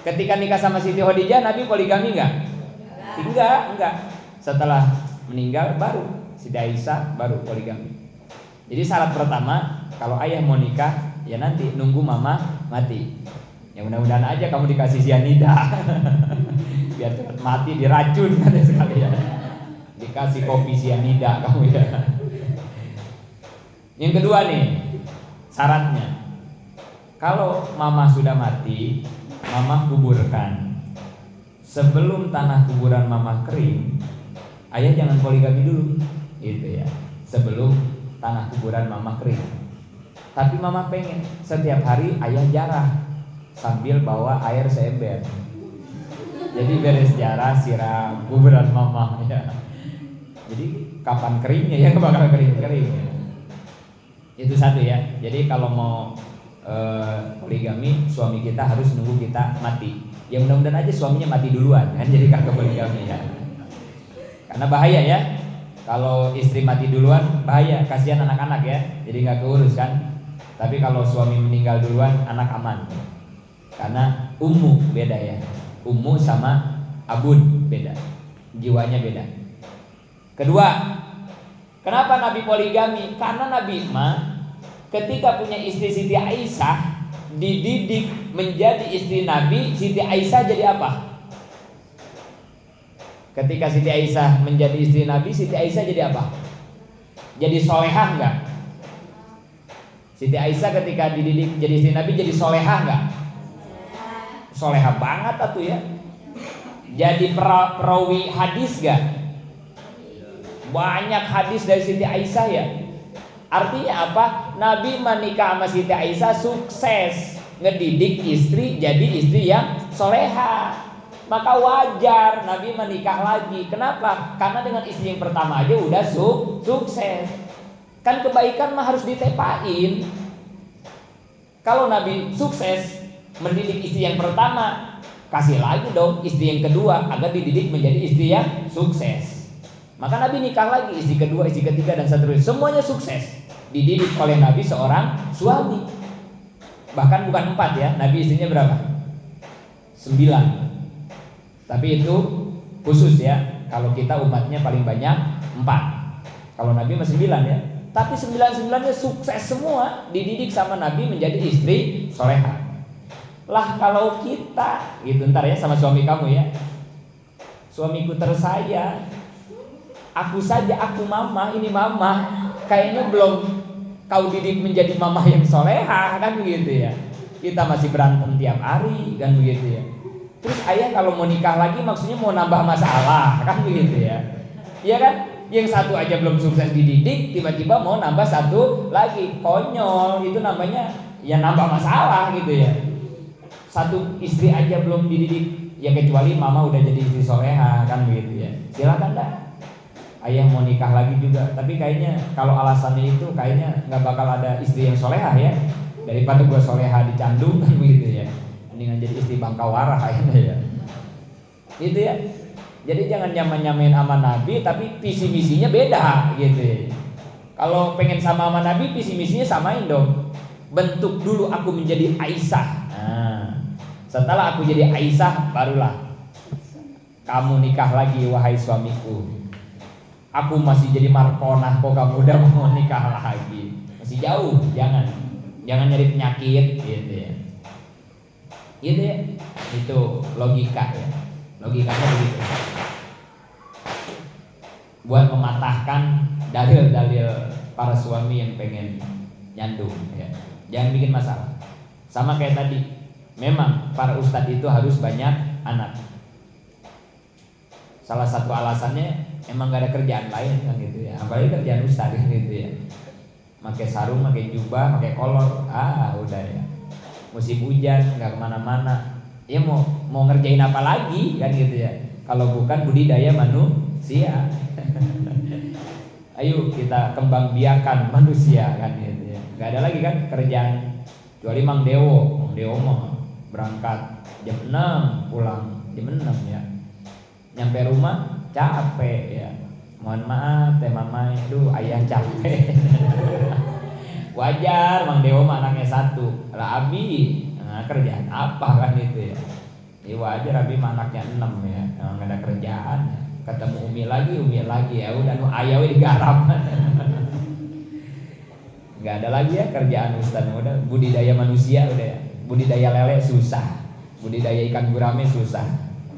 Ketika nikah sama Siti Khadijah, Nabi poligami enggak? Enggak. Setelah meninggal baru Siti Aisyah baru poligami. Jadi syarat pertama kalau ayah mau nikah ya nanti nunggu mama mati. Ya mudah-mudahan aja kamu dikasih cyanida. Biar cepat mati diracun kan ya sekali ya. Dikasih kopi cyanida kamu ya. Yang kedua nih syaratnya, kalau mama sudah mati, mama kuburkan. Sebelum tanah kuburan mama kering, ayah jangan poligami dulu, gitu ya. Sebelum tanah kuburan mama kering. Tapi mama pengen setiap hari ayah jarah sambil bawa air seember. Jadi beres jarah siram kuburan mama ya. Jadi kapan keringnya ya, bakal kering ya. Itu satu ya. Jadi kalau mau poligami, suami kita harus nunggu kita mati. Ya mudah-mudahan aja suaminya mati duluan kan, jadi kagak poligami ya. Karena bahaya ya. Kalau istri mati duluan bahaya, kasihan anak-anak ya. Jadi nggak keurus kan. Tapi kalau suami meninggal duluan, anak aman. Karena ummu beda ya. Ummu sama abun beda. Jiwanya beda. Kedua, kenapa Nabi poligami? Karena Nabi ketika punya istri Siti Aisyah, dididik menjadi istri Nabi. Siti Aisyah jadi apa? Ketika Siti Aisyah menjadi istri Nabi, Siti Aisyah jadi apa? Jadi solehah enggak? Siti Aisyah ketika dididik jadi istri Nabi jadi solehah enggak? Solehah banget atuh ya. Jadi perawi hadis enggak? Banyak hadis dari Siti Aisyah ya. Artinya apa? Nabi menikah sama Siti Aisyah sukses ngedidik istri jadi istri yang solehah. Maka wajar Nabi menikah lagi. Kenapa? Karena dengan istri yang pertama aja udah sukses. Kan kebaikan mah harus ditepain. Kalau Nabi sukses mendidik istri yang pertama, kasih lagi dong istri yang kedua agar dididik menjadi istri yang sukses. Maka Nabi nikah lagi, istri kedua, istri ketiga dan seterusnya. Semuanya sukses, dididik oleh Nabi seorang suami. Bahkan bukan 4 ya, Nabi istrinya berapa? 9. Tapi itu khusus ya. Kalau kita umatnya paling banyak 4. Kalau Nabi masih 9 ya. Tapi 9-9-nya sukses semua, dididik sama Nabi menjadi istri solehah. Lah kalau kita gitu, ntar ya sama suami kamu ya. Suamiku tersayang, aku saja, aku mama, ini mama, kayaknya belum kau didik menjadi mama yang solehah kan begitu ya. Kita masih berantem tiap hari kan begitu ya. Terus ayah kalau mau nikah lagi maksudnya mau nambah masalah kan begitu ya. Iya kan? Yang satu aja belum sukses dididik, tiba-tiba mau nambah satu lagi. Konyol, itu namanya ya nambah masalah gitu ya. Satu istri aja belum dididik, ya kecuali mama udah jadi istri soleha kan begitu ya. Silakan dah. Ayah mau nikah lagi juga, tapi kayaknya kalau alasannya itu kayaknya nggak bakal ada istri yang soleha ya. Daripada gua soleha dicandu kan begitu ya. Mendingan jadi istri bangkawara kayaknya ya. Gitu ya. Jadi jangan nyamain sama Nabi tapi visi misinya beda gitu ya. Kalau pengen sama Nabi visi misinya samain dong. Bentuk dulu aku menjadi Aisyah. Nah, setelah aku jadi Aisyah barulah kamu nikah lagi wahai suamiku. Aku masih jadi Markonah kok kamu udah mau nikah lagi. Masih jauh, jangan nyari penyakit gitu ya. Gitu ya. Itu logika ya. Logikanya begitu. Buat mematahkan dalil-dalil para suami yang pengen nyandung ya. Jangan bikin masalah. Sama kayak tadi, memang para ustadz itu harus banyak anak. Salah satu alasannya emang gak ada kerjaan lain kan gitu ya. Apalagi kerjaan ustadz gitu ya. Pakai sarung, pakai jubah, pakai kolor, udah ya. Musim hujan nggak kemana-mana, ya mau ngerjain apa lagi kan gitu ya. Kalau bukan budidaya manusia. Ayo kita kembang biakan manusia kan gitu ya. Nggak ada lagi kan kerjaan kecuali Mang Dewo mah berangkat jam 6 pulang jam 6 ya. Nyampe rumah capek ya. Mohon maaf teh mama, ayah capek. Wajar, Mang Dewo mah anaknya satu. Lah Abi, kerjaan apa kan itu ya. Ya wajar, Abi mah anaknya 6 ya. Enggak ada kerjaan. Ketemu Umi lagi ya udah ayah we digarap. Enggak ada lagi ya kerjaan Ustaz, udah budidaya manusia udah ya. Budidaya lele susah. Budidaya ikan gurame susah.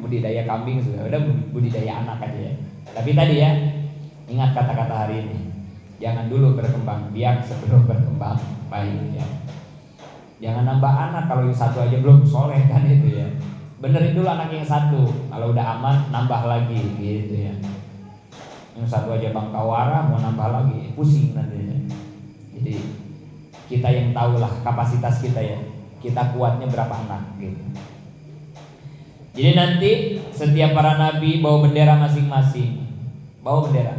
Budidaya kambing susah. Udah budidaya anak aja ya. Tapi tadi ya, ingat kata-kata hari ini. Jangan dulu berkembang biak sebelum berkembang baik ya. Jangan nambah anak kalau yang satu aja belum soleh kan itu ya. Benerin dulu anak yang satu. Kalau udah aman nambah lagi gitu ya. Yang satu aja bangkawara mau nambah lagi pusing nantinya. Jadi kita yang tahulah kapasitas kita ya. Kita kuatnya berapa anak gitu. Jadi nanti setiap para nabi bawa bendera masing-masing. Bawa bendera.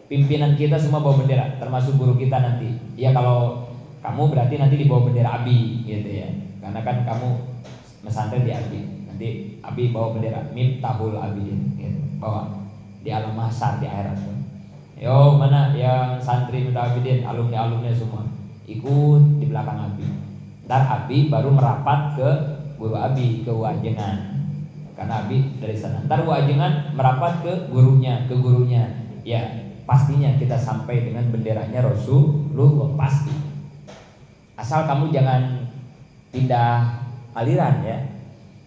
Pimpinan kita semua bawa bendera, termasuk guru kita nanti. Ya kalau kamu berarti nanti dibawa bendera Abi gitu ya. Karena kan kamu mesantren di Abi. Nanti Abi bawa bendera Miftahul Abidin gitu. Bawa di alam mahsyar di akhirat. Yo mana yang santri Miftahul Abidin, alumni-alumni semua ikut di belakang Abi. Ntar Abi baru merapat ke guru Abi, ke Wajengan. Karena Abi dari sana. Ntar Wajengan merapat ke gurunya, Ya pastinya kita sampai dengan benderanya Rasulullah pasti. Asal kamu jangan pindah aliran ya.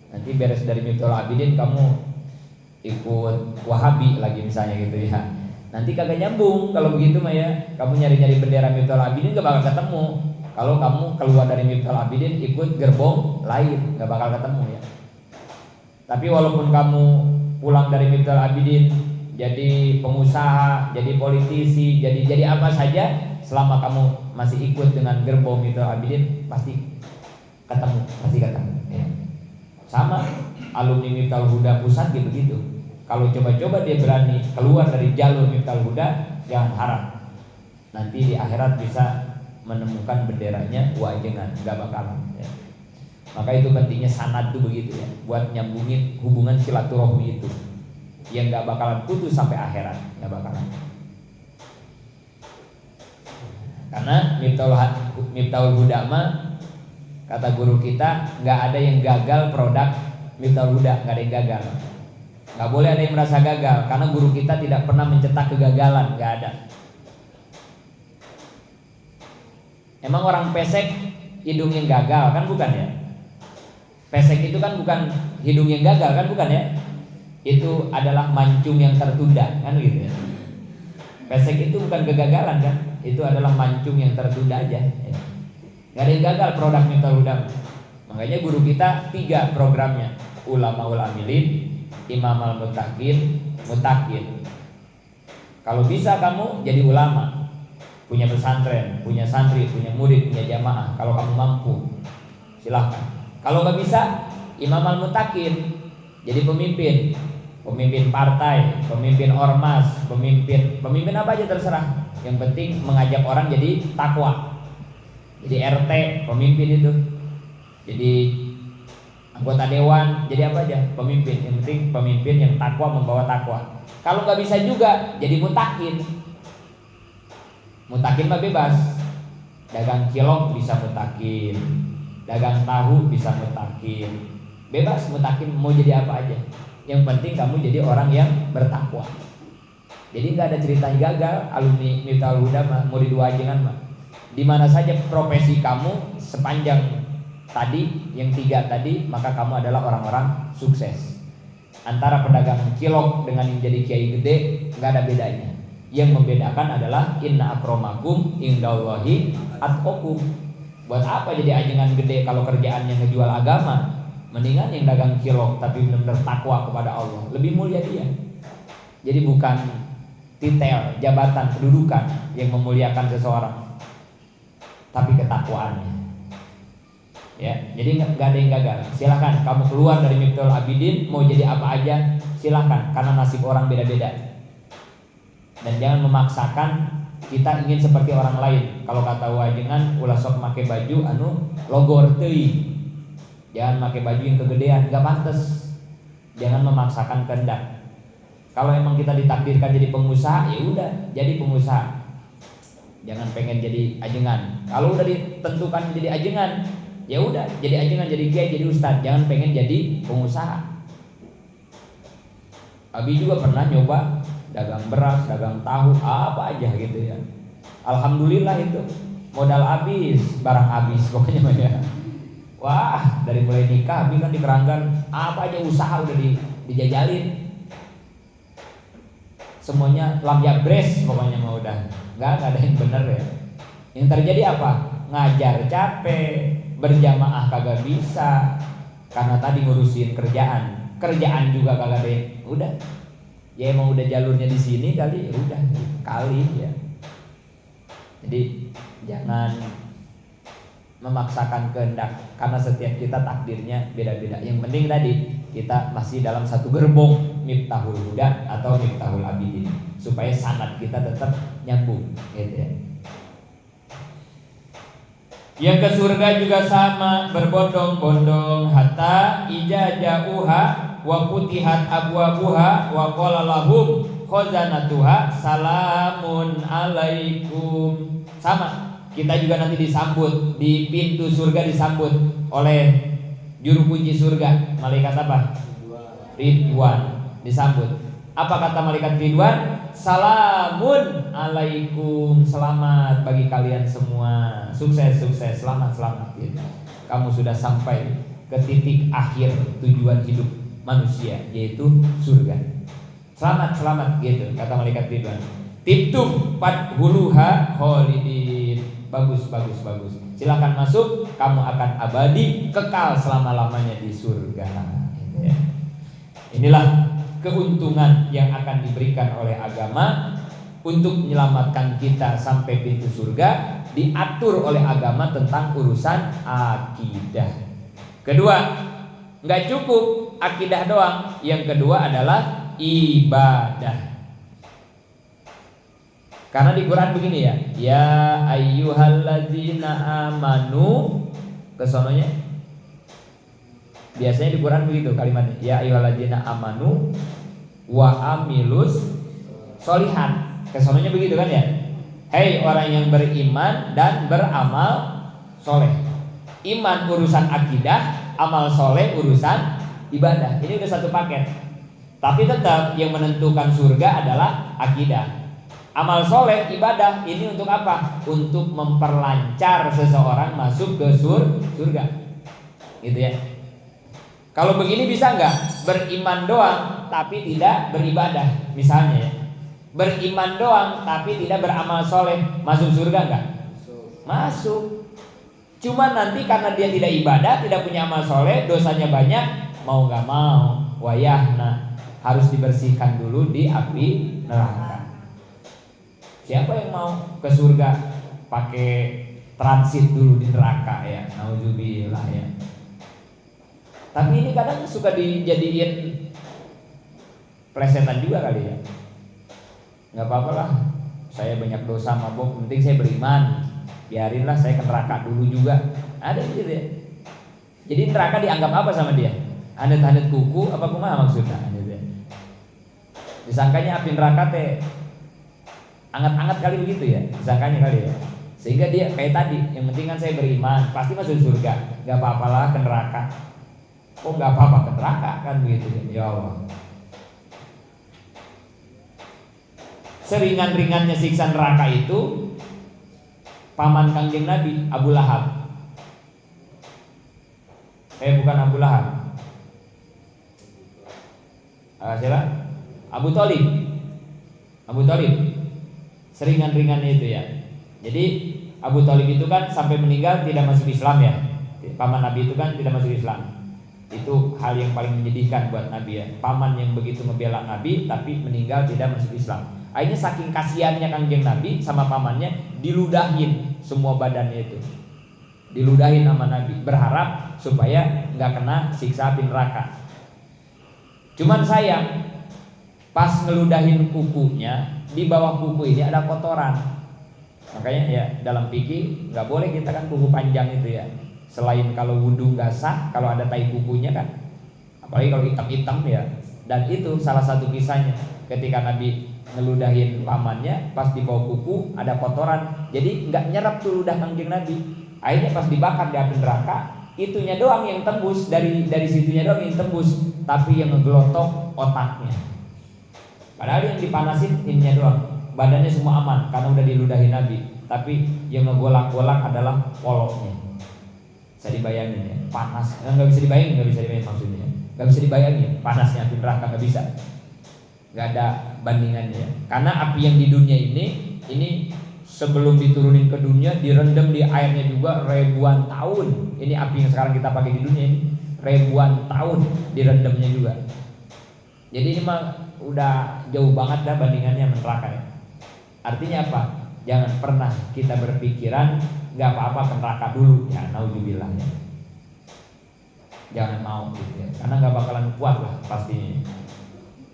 Nanti beres dari Miftahul Abidin kamu ikut Wahabi lagi misalnya gitu ya. Nanti kagak nyambung kalau begitu mah ya. Kamu nyari-nyari bendera Miftahul Abidin gak bakal ketemu. Kalau kamu keluar dari Miftahul Abidin ikut gerbong lain gak bakal ketemu ya. Tapi walaupun kamu pulang dari Miftahul Abidin jadi pengusaha, jadi politisi, jadi apa saja, selama kamu masih ikut dengan gerbong Miftahul Abidin pasti ketemu ya. Sama alumni Miftahul Huda pusat dia begitu. Kalau coba-coba dia berani keluar dari jalur Miftahul Huda, jangan harap nanti di akhirat bisa menemukan benderanya Wajengan, gak bakalan ya. Maka itu pentingnya sanad tuh begitu ya, buat nyambungin hubungan silaturahmi itu yang gak bakalan putus sampai akhirat, gak bakalan. Karena Miftahul Huda mah kata guru kita gak ada yang gagal produk Miftahul Huda, gak ada yang gagal. Gak boleh ada yang merasa gagal karena guru kita tidak pernah mencetak kegagalan, gak ada. Emang orang pesek hidung yang gagal kan bukan ya? Pesek itu kan bukan hidung yang gagal kan bukan ya? Itu adalah mancung yang tertunda kan gitu ya. Pesek itu bukan kegagalan kan, itu adalah mancung yang tertunda aja ya. Gak ada yang gagal produk Miftahul Huda. Makanya guru kita 3 programnya, Ulamaul Amilin, Imam al-Mutakin, Mutakin. Kalau bisa kamu jadi ulama, punya pesantren, punya santri, punya murid, punya jamaah. Kalau kamu mampu silahkan. Kalau gak bisa, Imam al-Mutakin, jadi pemimpin partai, pemimpin ormas, pemimpin apa aja terserah. Yang penting mengajak orang jadi takwa. Jadi RT, pemimpin itu. Jadi anggota dewan, jadi apa aja, pemimpin. Yang penting pemimpin yang takwa, membawa takwa. Kalau nggak bisa juga, jadi mutakin. Mutakin mah bebas. Dagang cilok bisa mutakin, dagang tahu bisa mutakin. Bebas mutakin mau jadi apa aja. Yang penting kamu jadi orang yang bertakwa. Jadi nggak ada cerita gagal alumni Miftahul Huda mah, murid Wajengan mah. Di mana saja profesi kamu sepanjang tadi yang 3 tadi, maka kamu adalah orang-orang sukses. Antara pedagang cilok dengan yang jadi kiai gede nggak ada bedanya. Yang membedakan adalah inna akramakum indallahi atqakum. Buat apa jadi ajengan gede kalau kerjaannya ngejual agama? Mendingan yang dagang cilok tapi benar-benar takwa kepada Allah, lebih mulia dia. Jadi bukan titel, jabatan, kedudukan yang memuliakan seseorang, tapi ketakwaannya. Ya, jadi nggak ada yang gagal. Silahkan kamu keluar dari Miftahul Abidin mau jadi apa aja, silahkan, karena nasib orang beda-beda. Dan jangan memaksakan kita ingin seperti orang lain. Kalau kata wajengan ulah sok make baju anu logor teuing. Jangan pakai baju yang kegedean, nggak pantas. Jangan memaksakan kehendak. Kalau emang kita ditakdirkan jadi pengusaha, ya udah jadi pengusaha. Jangan pengen jadi ajengan. Kalau udah ditentukan jadi ajengan, ya udah jadi ajengan, jadi kiai, jadi ustadz. Jangan pengen jadi pengusaha. Abi juga pernah nyoba dagang beras, dagang tahu, apa aja gitu ya. Alhamdulillah itu modal habis, barang habis pokoknya ya. Wah, dari mulai nikah Abi kan di Keranggan, apa aja usaha udah dijajalin. Semuanya lamjabres pokoknya mah udah. Nggak ada yang bener ya. Yang terjadi apa? Ngajar capek, berjamaah kagak bisa, karena tadi ngurusin kerjaan. Kerjaan juga kagak ada yang, udah. Ya emang udah jalurnya di sini kali, ya udah kali ya. Jadi jangan memaksakan kehendak, karena setiap kita takdirnya beda-beda. Yang penting tadi kita masih dalam satu gerbong Miftahul Huda atau Miftahul Abidin, supaya sanad kita tetap nyambung gitu ya. Yang ke surga juga sama, berbondong-bondong hatta ijajauha wa putihat abwabuha wa qala lahum khazanatuha salamun alaikum. Sama, kita juga nanti disambut di pintu surga, disambut oleh juru kunci surga, malaikat apa? Ridwan. Disambut. Apa kata malaikat Ridwan? Salamun alaikum, selamat bagi kalian semua, sukses, selamat gitu. Kamu sudah sampai ke titik akhir tujuan hidup manusia, yaitu surga. Selamat gitu kata malaikat Ridwan. Tibtum fadkhuluha khalidin. Bagus. Silakan masuk, kamu akan abadi kekal selama-lamanya di surga. Ya. Inilah keuntungan yang akan diberikan oleh agama untuk menyelamatkan kita sampai pintu surga. Diatur oleh agama tentang urusan akidah. Kedua, nggak cukup akidah doang. Yang kedua adalah ibadah. Karena di Quran begini ya, ya ayyuhalladzina amanu, kesononya biasanya di Quran begitu kalimatnya, ya ayyuhalladzina amanu wa amilus solihan, kesononya begitu kan ya. Hei orang yang beriman dan beramal soleh. Iman urusan akidah, amal soleh urusan ibadah. Ini udah satu paket. Tapi tetap yang menentukan surga adalah akidah. Amal soleh, ibadah, ini untuk apa? Untuk memperlancar seseorang masuk ke surga, gitu ya. Kalau begini bisa nggak? Beriman doang tapi tidak beribadah, misalnya ya. Beriman doang tapi tidak beramal soleh, masuk surga nggak? Masuk. Cuma nanti karena dia tidak ibadah, tidak punya amal soleh, dosanya banyak, mau nggak mau, wayahna harus dibersihkan dulu di api neraka. Siapa yang mau ke surga pakai transit dulu di neraka ya? Nauzubillah ya. Tapi ini kadang suka dijadiin plesetan juga kali ya. Nggak apa-apa lah, saya banyak dosa mabuk, penting saya beriman. Biarinlah saya ke neraka dulu juga. Ada gitu ya. Jadi neraka dianggap apa sama dia? Hanet-hanet kuku apa kumaha maksudnya? Gitu ya. Disangkanya api neraka teh anget-anget kali begitu ya, disangkanya kali ya. Sehingga dia kayak tadi, yang penting kan saya beriman, pasti masuk surga. Gak apa-apalah ke neraka. Oh gak apa-apa ke neraka kan begitu ya Allah. Seringan-ringannya siksa neraka itu paman Kangjeng Nabi, Abu Lahab. Bukan Abu Lahab. Siapa? Abu Thalib. Seringan-ringannya itu ya. Jadi Abu Thalib itu kan sampai meninggal tidak masuk Islam ya. Paman Nabi itu kan tidak masuk Islam. Itu hal yang paling menyedihkan buat Nabi ya. Paman yang begitu membela Nabi tapi meninggal tidak masuk Islam. Akhirnya saking kasihannya kanjeng Nabi sama pamannya, diludahin semua badannya itu. Diludahin sama Nabi, berharap supaya nggak kena siksa api neraka. Cuman sayang, pas ngeludahin kukunya, di bawah kuku ini ada kotoran. Makanya ya dalam fikih nggak boleh kita kan kuku panjang itu ya. Selain kalau wudhu nggak sah, kalau ada tai kukunya kan. Apalagi kalau hitam-hitam ya. Dan itu salah satu kisahnya ketika Nabi ngeludahin pamannya, pas di bawah kuku ada kotoran, jadi nggak nyerap tuh ludah kanjeng Nabi. Akhirnya pas dibakar di api neraka, itunya doang yang tembus, dari situnya doang yang tembus, tapi yang ngegelotok otaknya. Padahal yang dipanasin ininya doang, badannya semua aman karena udah diludahin Nabi, tapi yang ngegolak-golak adalah poloknya. Bisa dibayangin ya, panas, nggak bisa dibayangin maksudnya, nggak bisa dibayangin panasnya api neraka, nggak bisa. Gak ada bandingannya. Karena api yang di dunia ini sebelum diturunin ke dunia direndam di airnya juga ribuan tahun. Ini api yang sekarang kita pakai di dunia ini ribuan tahun direndamnya juga. Jadi ini mah udah jauh banget dah bandingannya neraka ya. Artinya apa? Jangan pernah kita berpikiran gak apa-apa ke neraka dulu ya, naudzubillah ya. Jangan mau gitu ya. Karena gak bakalan kuat lah pastinya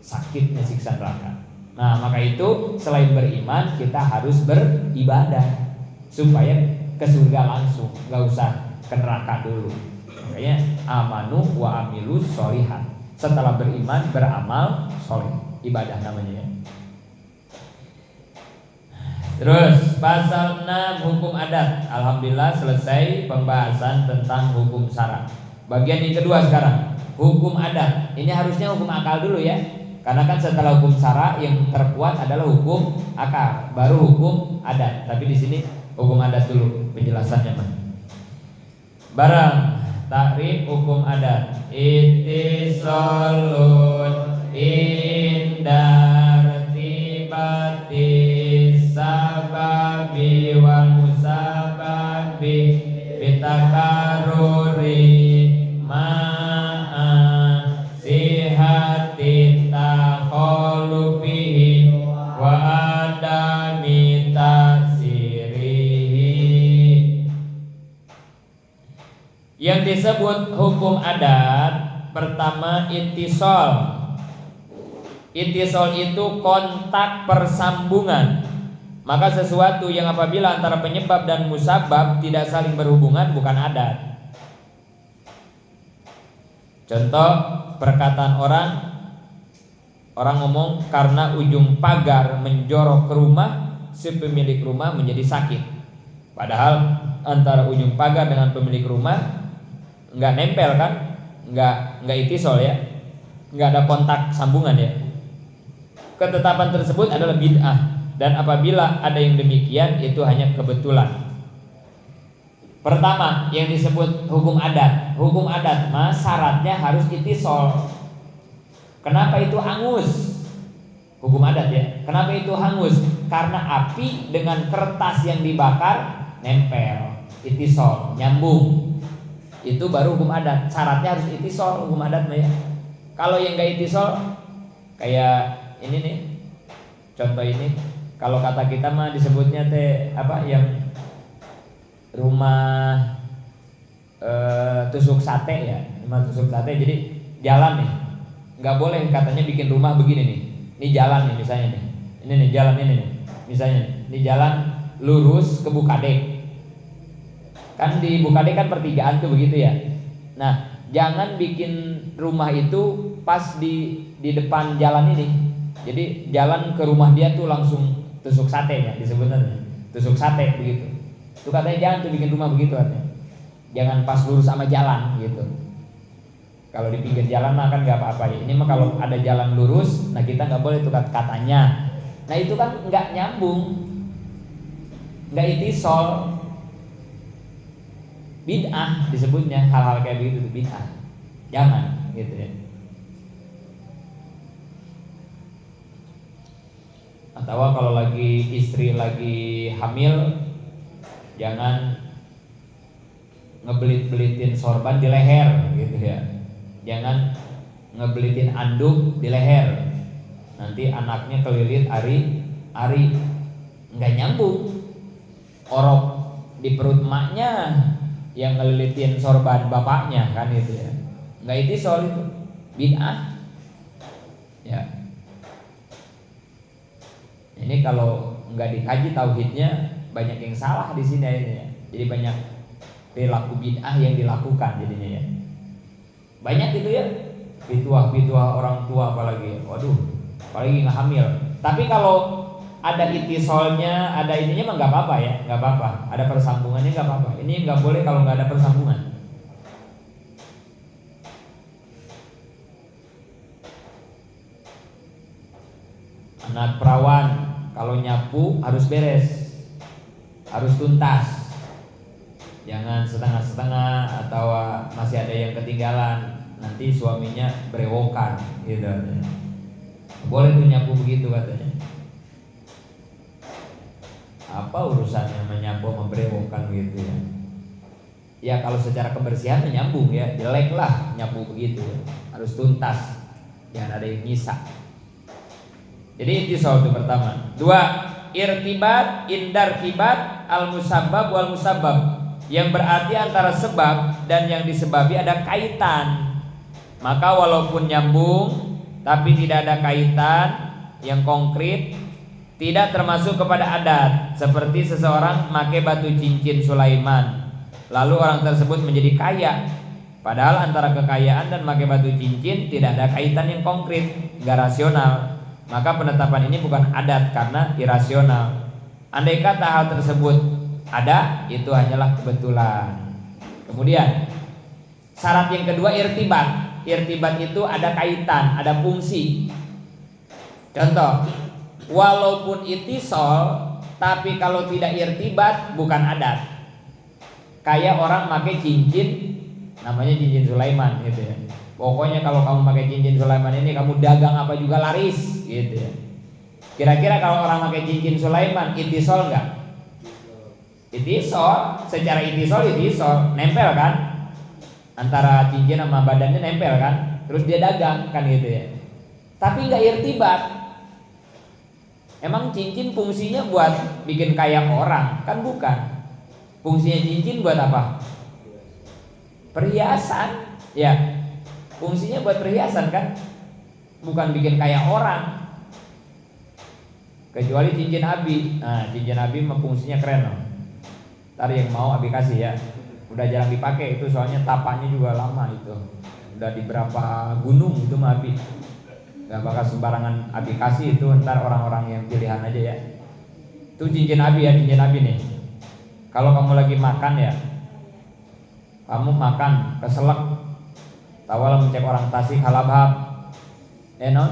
sakitnya siksa neraka. Nah maka itu selain beriman kita harus beribadah supaya ke surga langsung, nggak usah ke neraka dulu. Makanya amanu wa amilus sholihat. Setelah beriman beramal soleh, ibadah namanya ya. Terus pasal 6 hukum adat. Alhamdulillah selesai pembahasan tentang hukum syara. Bagian yang kedua sekarang hukum adat. Ini harusnya hukum akal dulu ya. Karena kan setelah hukum syara yang terkuat adalah hukum akal, baru hukum adat. Tapi di sini hukum adat dulu penjelasannya mah. Barang takrif hukum adat. Ittisalun indar tibati sababi wal musababi bitakaruri ma'a sihatin takholubihi wa adami tasirihi. Yang disebut hukum adat pertama ittisal. Ittisal itu kontak persambungan. Maka sesuatu yang apabila antara penyebab dan musabab tidak saling berhubungan bukan adat. Contoh perkataan orang ngomong karena ujung pagar menjorok ke rumah, si pemilik rumah menjadi sakit. Padahal antara ujung pagar dengan pemilik rumah nggak nempel kan, nggak ittisal ya, nggak ada kontak sambungan ya. Ketetapan tersebut adalah bid'ah. Dan apabila ada yang demikian itu hanya kebetulan. Pertama yang disebut hukum adat. Hukum adat mas syaratnya harus ittisal. Kenapa itu hangus? Hukum adat ya. Kenapa itu hangus? Karena api dengan kertas yang dibakar nempel, ittisal, nyambung. Itu baru hukum adat. Syaratnya harus ittisal hukum adat ya. Kalau yang enggak ittisal kayak ini nih. Contoh ini, kalau kata kita mah disebutnya apa yang rumah tusuk sate ya, rumah tusuk sate. Jadi jalan nih, nggak boleh katanya bikin rumah begini nih. Ini jalan nih misalnya nih, ini nih jalan ini nih, misalnya ini jalan lurus ke Bukadek. Kan di Bukadek kan pertigaan tuh begitu ya. Nah jangan bikin rumah itu pas di depan jalan ini. Jadi jalan ke rumah dia tuh langsung tusuk sate ya disebutnya, tusuk sate begitu. Itu katanya jangan tuh bikin rumah begitu katanya. Jangan pas lurus sama jalan gitu. Kalau di pinggir jalan mah kan nggak apa-apa ya. Ini mah kalau ada jalan lurus, nah kita nggak boleh tuh katanya. Nah itu kan nggak nyambung, nggak ittisal, bid'ah disebutnya. Hal-hal kayak begitu tuh bid'ah. Jangan gitu ya. Atau kalau lagi istri lagi hamil Jangan ngebelit-belitin sorban di leher gitu ya. Jangan ngebelitin anduk di leher. Nanti anaknya kelilit ari-ari, nggak nyambung. Orok di perut emaknya yang ngelilitin sorban bapaknya kan itu ya. Nggak itisol itu, bid'ah. Ya. Ini kalau nggak dikaji tauhidnya banyak yang salah di sini akhirnya. Jadi banyak perilaku bid'ah yang dilakukan jadinya ya. Banyak itu ya, pituah-pituah orang tua apalagi. Waduh, apalagi nggak hamil. Tapi kalau ada itisolnya, ada ininya mah nggak apa-apa ya, nggak apa-apa. Ada persambungannya nggak apa-apa. Ini nggak boleh kalau nggak ada persambungan. Anak perawan kalau nyapu harus beres, harus tuntas. Jangan setengah-setengah atau masih ada yang ketinggalan. Nanti suaminya berewokan gitu. Boleh tuh nyapu begitu katanya. Apa urusannya menyapu memberewokan gitu ya? Ya kalau secara kebersihan nyambung ya, jelek lah nyapu begitu. Harus tuntas, jangan ada yang nyisa. Jadi intisal itu pertama. Dua, irtibat indar kibat al musabbab wal musabbab, yang berarti antara sebab dan yang disebabi ada kaitan. Maka walaupun nyambung tapi tidak ada kaitan yang konkret, tidak termasuk kepada adat. Seperti seseorang pakai batu cincin Sulaiman, lalu orang tersebut menjadi kaya, padahal antara kekayaan dan pakai batu cincin tidak ada kaitan yang konkret, gak rasional. Maka penetapan ini bukan adat karena irasional. Andai kata hal tersebut ada, itu hanyalah kebetulan. Kemudian syarat yang kedua irtibat. Irtibat itu ada kaitan, ada fungsi. Contoh, walaupun itisol, tapi kalau tidak irtibat bukan adat. Kayak orang pakai cincin, namanya cincin Sulaiman gitu ya. Pokoknya kalau kamu pakai cincin Sulaiman ini, kamu dagang apa juga laris gitu ya. Kira-kira kalau orang pakai cincin Sulaiman itisol enggak? Itisol, secara itisol nempel kan? Antara cincin sama badannya nempel kan? Terus dia dagang kan gitu ya. Tapi enggak irtibat. Emang cincin fungsinya buat bikin kaya orang? Kan bukan. Fungsinya cincin buat apa? Perhiasan. Ya. Fungsinya buat perhiasan kan, bukan bikin kaya orang. Kecuali cincin abi. Nah, cincin abi mah fungsinya keren loh. Ntar yang mau abi kasih ya. Udah jarang dipakai itu soalnya tapanya juga lama itu. Udah di berapa gunung itu mah abi. Gak bakal sembarangan abi kasih itu, ntar orang-orang yang pilihan aja ya. Itu cincin abi ya, cincin abi nih. Kalau kamu lagi makan ya, kamu makan keselak, tawal mencek orang Tasik halabhab, non,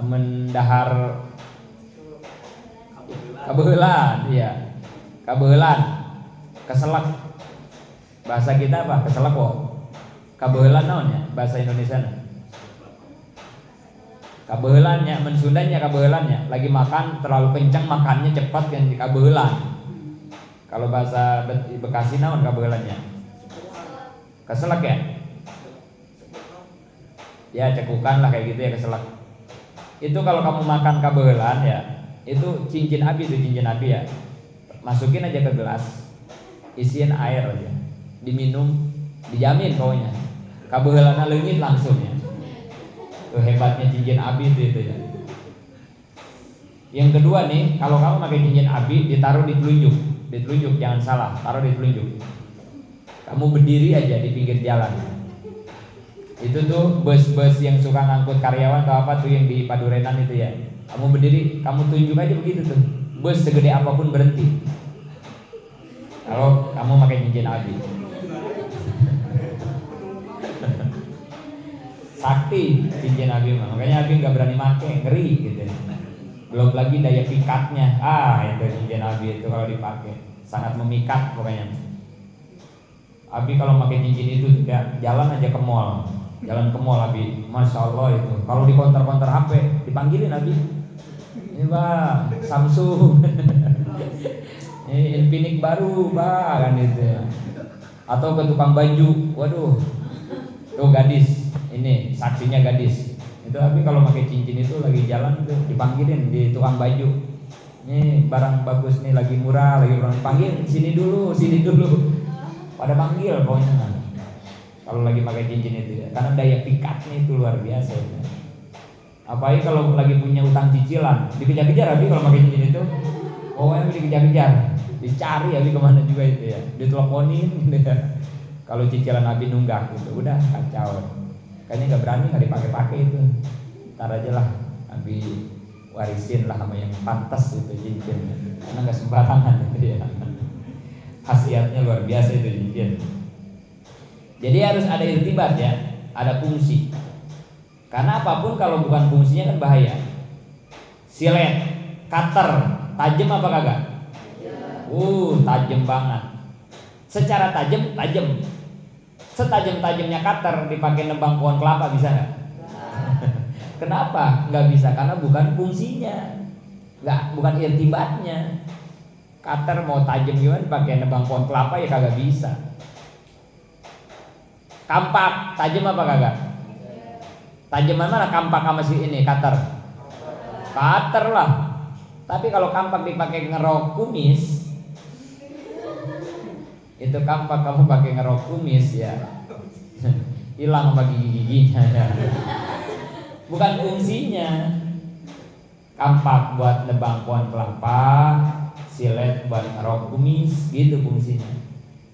mendahar kabehelan, iya, kabehelan, keselak, bahasa kita apa? Keselak kok, kabehelan naon ya, bahasa Indonesia. Kabehelannya, mensundanya kabehelannya, lagi makan terlalu kencang makannya cepat kan kabehelan. Kalau bahasa Bekasi naon kabehelannya? Keselak ya? Ya cekukan lah kayak gitu ya keselak. Itu kalau kamu makan kabehelan ya, itu cincin abi, itu cincin abi ya. Masukin aja ke gelas, isiin air aja, diminum, dijamin pokoknya. Kabehelannya leungit langsung ya. Tuh hebatnya cincin abi itu ya. Yang kedua nih, kalau kamu pakai cincin abi ditaruh di telunjuk jangan salah, taruh di telunjuk. Kamu berdiri aja di pinggir jalan. Itu tuh bus-bus yang suka ngangkut karyawan atau apa tuh yang di Padurenan itu ya. Kamu berdiri, kamu tunjuk aja begitu tuh. Bus segede apapun berhenti. Kalau kamu pakai cincin abi. Sakti cincin abi mah. Makanya abi nggak berani pakai, ngeri gitu. Belum lagi daya pikatnya. Itu cincin abi itu kalau dipakai sangat memikat pokoknya. Abi kalau pakai cincin itu ya, jalan aja ke mall. Jalan ke mall abi, masya Allah itu. Kalau di konter-konter HP dipanggilin abi. Ini bang, Samsung. Infinix baru kan itu ya. Atau ke tukang baju, waduh, tuh gadis, ini saksinya gadis. Itu tapi kalau pakai cincin itu lagi jalan tuh dipanggilin di tukang baju. Ini barang bagus nih, lagi murah, lagi orang panggil sini dulu. Pada panggil pokoknya. Kalau lagi pakai cincin itu ya, karena daya pikatnya itu luar biasa. Ya. Apalagi kalau lagi punya utang cicilan, dikejar-kejar habis kalau pakai cincin itu. Pokoknya dikejar-kejar, dicari habis kemana juga itu ya, diteleponin gitu ya. Kalau cicilan habis nunggak gitu, udah kacau. Kayaknya nggak berani, nggak dipakai-pakai itu. Ntar aja lah, habis warisin lah sama yang pantas itu cincinnya, karena nggak sembarangan itu ya. Khasiatnya luar biasa itu cincin. Jadi harus ada irtibat ya, ada fungsi. Karena apapun kalau bukan fungsinya kan bahaya. Silet, cutter, tajam apa kagak? Tajam banget. Secara tajam. Setajam-tajamnya cutter dipakai nebang pohon kelapa bisa nggak? Kenapa? Nggak bisa, karena bukan fungsinya, bukan irtibatnya. Cutter mau tajam gimana dipakai nebang pohon kelapa ya kagak bisa. Kampak tajam apa kagak? Tajam mana kampak sama si ini cutter? Cutter lah. Tapi kalau kampak dipakai ngerok kumis, itu kampak kamu pakai ngerok kumis ya, hilang sama gigi-giginya ya. Bukan fungsinya. Kampak buat nebang pohon kelapa, silet buat ngerok kumis, gitu fungsinya.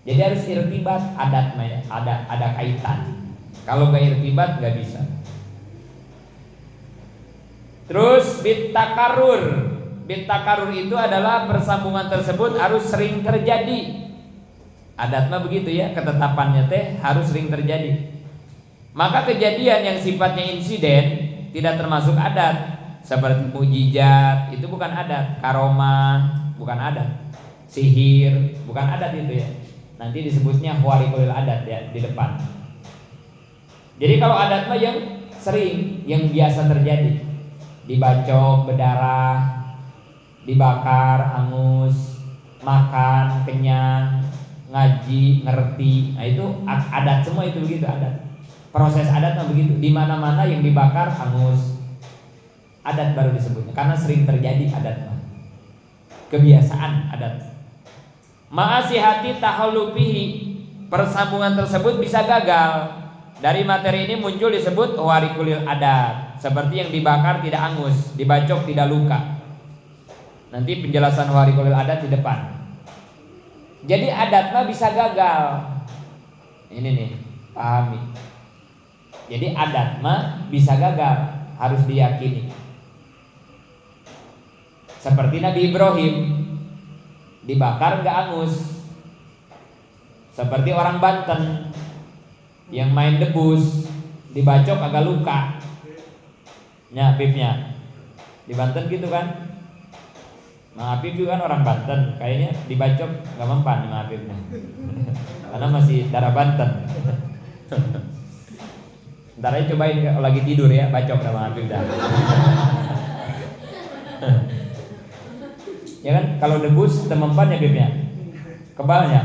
Jadi harus irtibat, adat ada kaitan. Kalau gak irtibat gak bisa. Terus bitakarur itu adalah persambungan tersebut harus sering terjadi. Adat mah begitu ya, ketetapannya teh harus sering terjadi. Maka kejadian yang sifatnya insiden tidak termasuk adat. Seperti mujizat itu bukan adat, karomah bukan adat, sihir bukan adat itu ya. Nanti disebutnya khawariqul adat ya di depan. Jadi kalau adat mah yang sering, yang biasa terjadi, dibacok, berdarah, dibakar, angus, makan, kenyang, ngaji, ngerti. Nah itu adat semua itu begitu adat. Proses adat mah begitu. Di mana-mana yang dibakar, angus, adat baru disebutnya. Karena sering terjadi adat mah. Kebiasaan adat. Ma'asihati tahallupihi, persambungan tersebut bisa gagal. Dari materi ini muncul disebut khawariqul adat, seperti yang dibakar tidak angus, dibacok tidak luka. Nanti penjelasan khawariqul adat di depan. Jadi adat mah bisa gagal. Ini nih, pahami. Jadi adat mah bisa gagal, harus diyakini. Seperti Nabi Ibrahim, dibakar nggak angus. Seperti orang Banten yang main debus, dibacok agak luka. Nya Habibnya di Banten gitu kan. Mang Habib juga kan orang Banten, kayaknya dibacok nggak mempan Mang Habibnya. Karena masih darah Banten. Ntar aja cobain kalau lagi tidur ya, bacok sama Habib dah. Ya kan, kalau debus temempan ya Habibnya, kebalnya.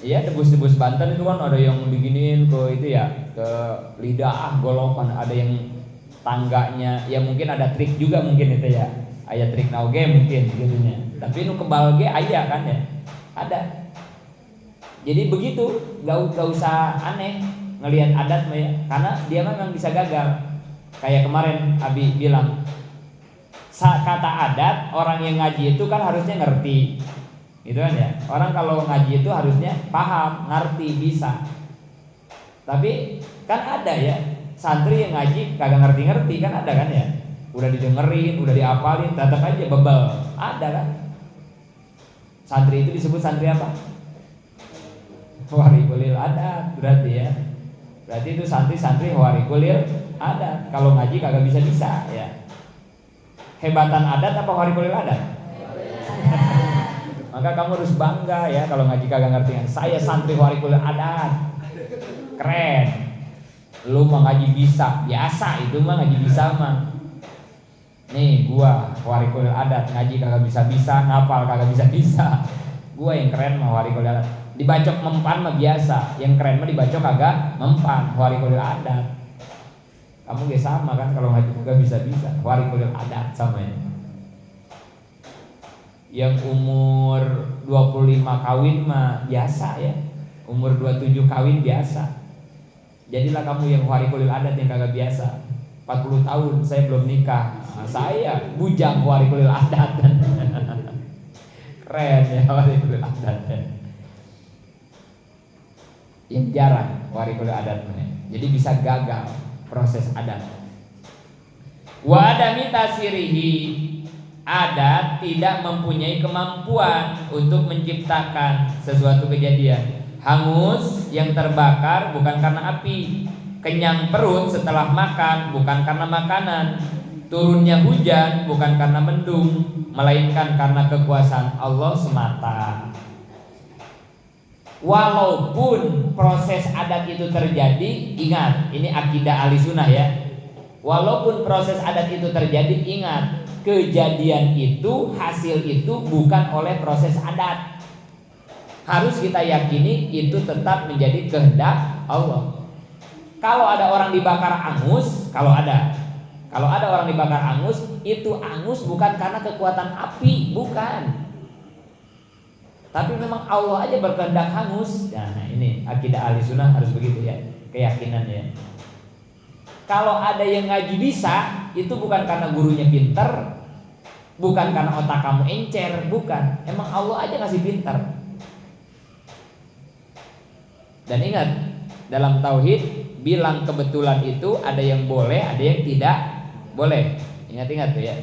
Iya, debus Banten itu kan ada yang diginiin ke itu ya, ke lidah golokan, ada yang tangganya, ya mungkin ada trik juga mungkin itu ya, aya trik nauge mungkin gitunya. Tapi nu kebal ge aya kan ya, ada. Jadi begitu, nggak usah aneh ngelihat adat mah ya, karena dia memang bisa gagal. Kayak kemarin Abi bilang, kata adat orang yang ngaji itu kan harusnya ngerti. Gitu kan ya. Orang kalau ngaji itu harusnya paham, ngerti, bisa. Tapi kan ada ya santri yang ngaji kagak ngerti-ngerti kan, ada kan ya. Udah didengerin, udah diapalin, tetap aja bebel. Ada kan. Santri itu disebut santri apa? Khawariqul adat berarti ya. Berarti itu santri-santri khawariqul adat. Kalau ngaji kagak bisa-bisa ya. Hebatan adat apa khawariqul adat? Maka kamu harus bangga ya kalau ngaji kagak ngerti kan. Saya santri khawariqul adat. Keren. Lu mah ngaji bisa, biasa itu mah ngaji bisa mah. Nih gua warikulil adat, ngaji kagak bisa-bisa, ngapal kagak bisa-bisa. Gua yang keren mah warikulil adat. Dibacok mempan mah biasa, yang keren mah dibacok kagak mempan, warikulil adat. Kamu gak sama kan kalau ngaji kagak bisa-bisa, warikulil adat sama ya. Yang umur 25 kawin mah biasa ya. Umur 27 kawin biasa. Jadilah kamu yang warikulil adat yang kagak biasa. 40 tahun saya belum nikah. Nah, saya bujang warikulil adat. Keren ya warikulil adat. Yang jarang warikulil adat. Jadi bisa gagal proses adat. Wa adami tasirihi, adat tidak mempunyai kemampuan untuk menciptakan sesuatu kejadian. Hangus yang terbakar bukan karena api, kenyang perut setelah makan bukan karena makanan, turunnya hujan bukan karena mendung, melainkan karena kekuasaan Allah semata. Walaupun proses adat itu terjadi, ingat ini akidah Ahlussunnah ya. Walaupun proses adat itu terjadi, ingat kejadian itu, hasil itu bukan oleh proses adat. Harus kita yakini itu tetap menjadi kehendak Allah. Kalau ada orang dibakar angus, kalau ada orang dibakar angus, itu angus bukan karena kekuatan api, bukan. Tapi memang Allah aja berkehendak hangus. Nah, ini akidah Ahlussunnah harus begitu ya, keyakinan ya. Kalau ada yang ngaji bisa, itu bukan karena gurunya pinter, bukan karena otak kamu encer, bukan. Emang Allah aja ngasih pinter. Dan ingat, dalam tauhid bilang kebetulan itu ada yang boleh, ada yang tidak boleh. Ingat-ingat tuh ya.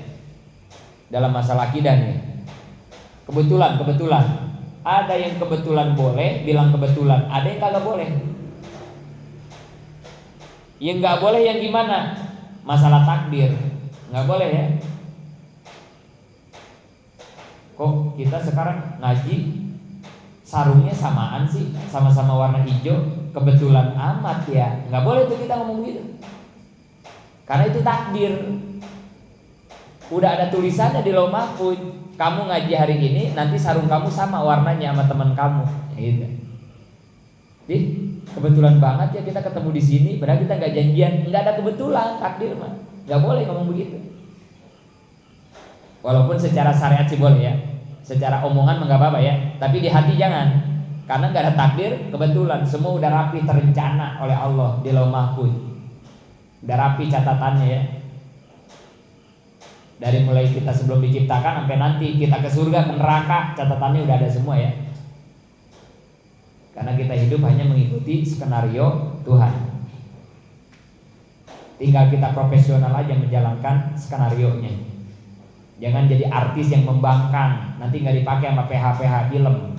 Dalam masalah akidah nih. Kebetulan. Ada yang kebetulan boleh, bilang kebetulan. Ada yang kagak boleh. Yang nggak boleh yang gimana? Masalah takdir. Nggak boleh ya. Kok kita sekarang ngaji sarungnya samaan sih, sama-sama warna hijau, kebetulan amat ya. Nggak boleh tuh kita ngomong gitu, karena itu takdir. Udah ada tulisannya di Lauh Mahfuz, kamu ngaji hari ini, nanti sarung kamu sama warnanya sama teman kamu, gitu. Jadi kebetulan banget ya kita ketemu di sini, padahal kita nggak janjian, nggak ada kebetulan, takdir mah. Nggak boleh ngomong begitu. Walaupun secara syariat sih boleh ya. Secara omongan nggak apa-apa ya, tapi di hati jangan, karena nggak ada takdir, kebetulan semua udah rapi terencana oleh Allah di Lauh Mahfuz, udah rapi catatannya ya, dari mulai kita sebelum diciptakan sampai nanti kita ke surga ke neraka, catatannya udah ada semua ya, karena kita hidup hanya mengikuti skenario Tuhan, tinggal kita profesional aja menjalankan skenario-nya. Jangan jadi artis yang membangkang, nanti nggak dipakai sama PH film.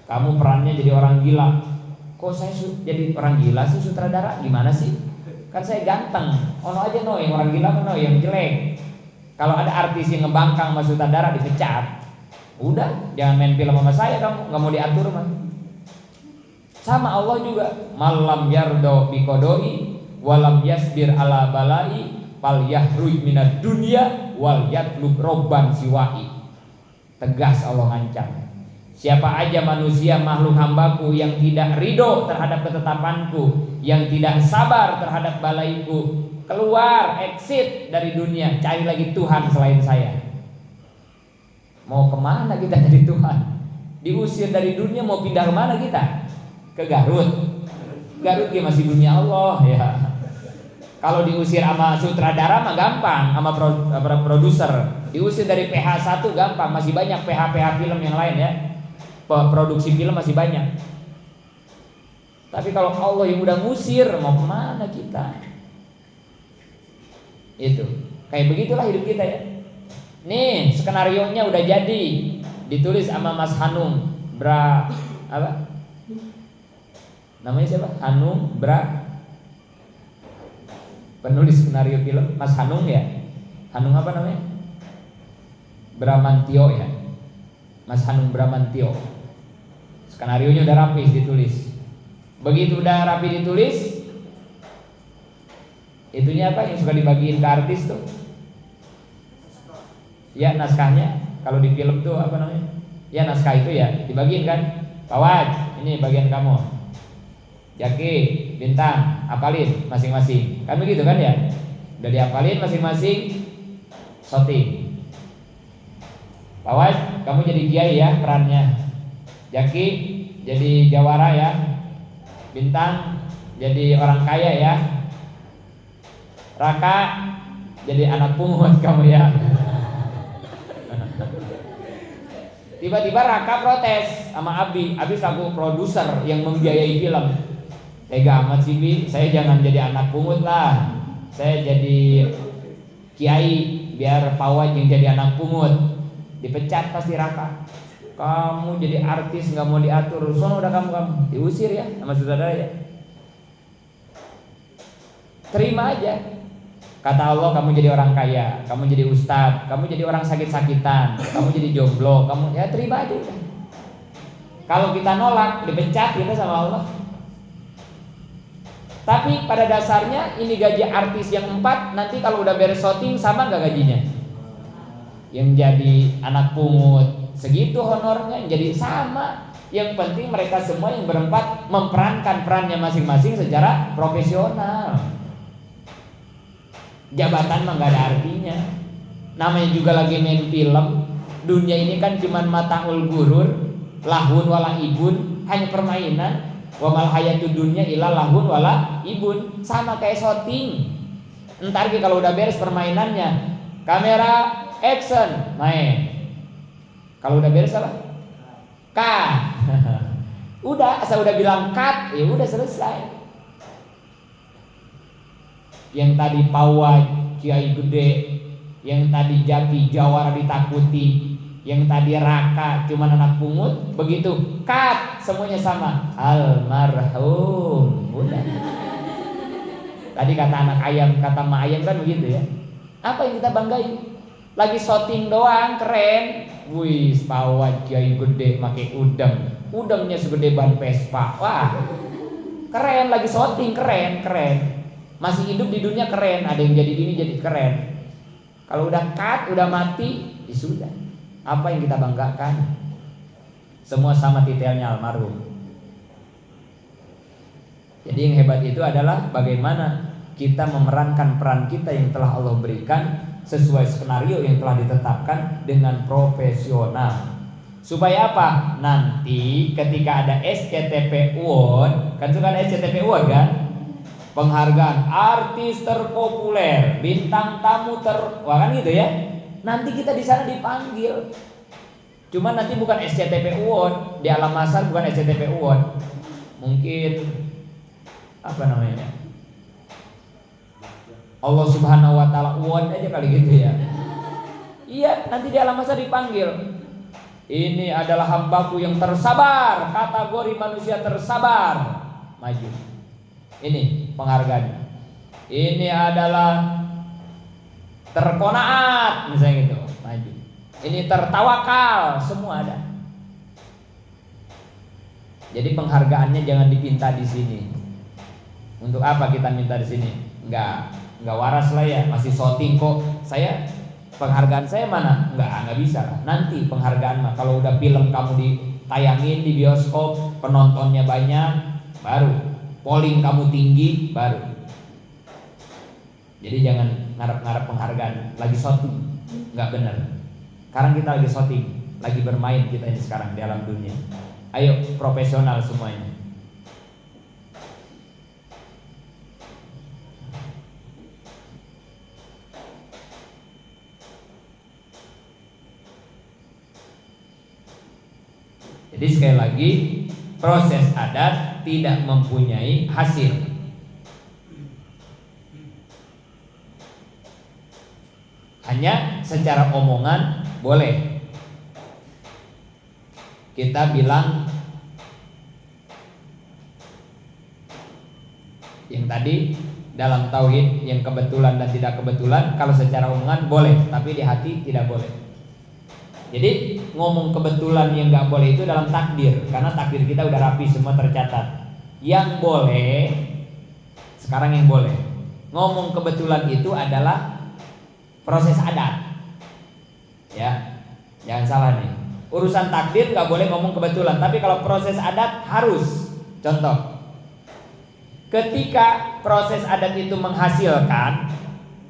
Kamu perannya jadi orang gila. Kok saya jadi orang gila sih sutradara? Gimana sih? Kan saya ganteng. Ono aja no yang orang gila, no yang jelek. Kalau ada artis yang ngebangkang sama sutradara dipecat. Udah, jangan main film sama saya kamu, nggak mau diatur mah. Sama Allah juga. Malam yardo bikodoi, walam yasbir ala balai. Fal yahruj minad dunya wal yatlub robban siwahi. Tegas Allah ngancam. Siapa aja manusia makhluk hambaku yang tidak ridho terhadap ketetapanku, yang tidak sabar terhadap balaiku, keluar, exit dari dunia, cari lagi Tuhan selain saya. Mau kemana kita dari Tuhan? Diusir dari dunia, mau pindah kemana kita? Ke Garut. Garut dia masih dunia Allah ya. Kalau diusir sama sutradara mah gampang, sama produser. Diusir dari PH1 gampang, masih banyak PH film yang lain ya. Produksi film masih banyak. Tapi kalau Allah yang udah ngusir, mau kemana kita? Itu, kayak begitulah hidup kita ya. Nih, skenarionya udah jadi, ditulis sama Mas Hanung apa? Namanya siapa? Hanung penulis skenario film, Mas Hanung ya. Hanung apa namanya? Bramantio ya. Mas Hanung Bramantio. Skenarionya udah rapi ditulis. Begitu udah rapi ditulis, Itunya apa yang suka dibagiin ke artis tuh? Ya naskahnya. Kalau di film tuh apa namanya? Ya naskah itu ya dibagiin kan. Pawaj, ini bagian kamu. Jaki, Bintang, apalin masing-masing. Kan begitu kan ya? Udah diapalin masing-masing, syuting. Pawaj, kamu jadi kiai ya perannya. Jaki jadi jawara ya. Bintang jadi orang kaya ya. Raka jadi anak pungut kamu ya. Tiba-tiba Raka protes sama Abi selaku produser yang membiayai film. Tega amat sih Bi, saya jangan jadi anak pungut lah. Saya jadi kiai biar Pawaj yang jadi anak pungut. Dipecat pasti Raka. Kamu jadi artis nggak mau diatur, sono udah kamu diusir ya sama saudara ya. Terima aja. Kata Allah, kamu jadi orang kaya, kamu jadi ustadz, kamu jadi orang sakit-sakitan, kamu jadi jomblo, kamu ya terima aja. Kalau kita nolak, dipecat kita sama Allah. Tapi pada dasarnya ini gaji artis yang 4, nanti kalau udah beres syuting sama gak gajinya? Yang jadi anak pungut segitu honornya, jadi sama. Yang penting mereka semua yang berempat memperankan perannya masing-masing secara profesional. Jabatan mah gak ada artinya. Namanya juga lagi main film. Dunia ini kan cuman mataul gurur, lahun wala ibun, hanya permainan. Wa mal hayatud dunya illa lahun wala ibun. Sama kayak syuting. Entar kalau udah beres permainannya, kamera action, main. Kalau udah beres apa? Cut. Udah, asal udah bilang cut, ya udah selesai. Yang tadi Pawaj, kiai gede, yang tadi Jaki, jawara ditakuti, yang tadi Raka cuman anak pungut, begitu cut semuanya sama, almarhum. Udah. Tadi kata anak ayam, kata mak ayam kan begitu ya. Apa yang kita banggain? Lagi syuting doang keren. Wih, Pawaj kiai gede pakai udangnya segede ban Vespa. Wah, keren, lagi syuting keren. Masih hidup di dunia keren, ada yang jadi gini jadi keren. Kalau udah cut, udah mati, ya sudah. Apa yang kita banggakan? Semua sama titelnya almarhum. Jadi yang hebat itu adalah bagaimana kita memerankan peran kita yang telah Allah berikan sesuai skenario yang telah ditetapkan dengan profesional. Supaya apa? Nanti ketika ada SCTV Award, kan suka ada SCTV Award kan? Penghargaan artis terpopuler, bintang tamu wah kan gitu ya. Nanti kita di sana dipanggil. Cuman nanti bukan SCTV Award, di alam masar bukan SCTV Award. Mungkin apa namanya? Allah Subhanahu wa taala Award aja kali gitu ya. Iya, nanti di alam masar dipanggil. Ini adalah hambaku yang tersabar, kategori manusia tersabar. Maju. Ini penghargaan. Ini adalah terkonaat misalnya gitu, maju. Ini tertawakal, semua ada. Jadi penghargaannya jangan dipinta di sini. Untuk apa kita minta di sini? Enggak waras lah ya, masih syuting kok. Saya penghargaan saya mana? Enggak bisa lah. Nanti penghargaan mah kalau udah film kamu ditayangin di bioskop, penontonnya banyak, baru polling kamu tinggi baru. Jadi jangan ngarep-ngarep penghargaan lagi syuting, nggak benar. Sekarang kita lagi syuting, lagi bermain kita ini sekarang di alam dunia. Ayo profesional semuanya. Jadi sekali lagi, proses adat tidak mempunyai hasil. Hanya secara omongan boleh. Kita bilang yang tadi dalam tauhid yang kebetulan dan tidak kebetulan, kalau secara omongan boleh, tapi di hati tidak boleh. Jadi ngomong kebetulan yang nggak boleh itu dalam takdir, karena takdir kita udah rapi semua tercatat. Yang boleh sekarang yang boleh, ngomong kebetulan itu adalah proses adat. Ya, jangan salah nih. Urusan takdir nggak boleh ngomong kebetulan, tapi kalau proses adat harus. Contoh, ketika proses adat itu menghasilkan,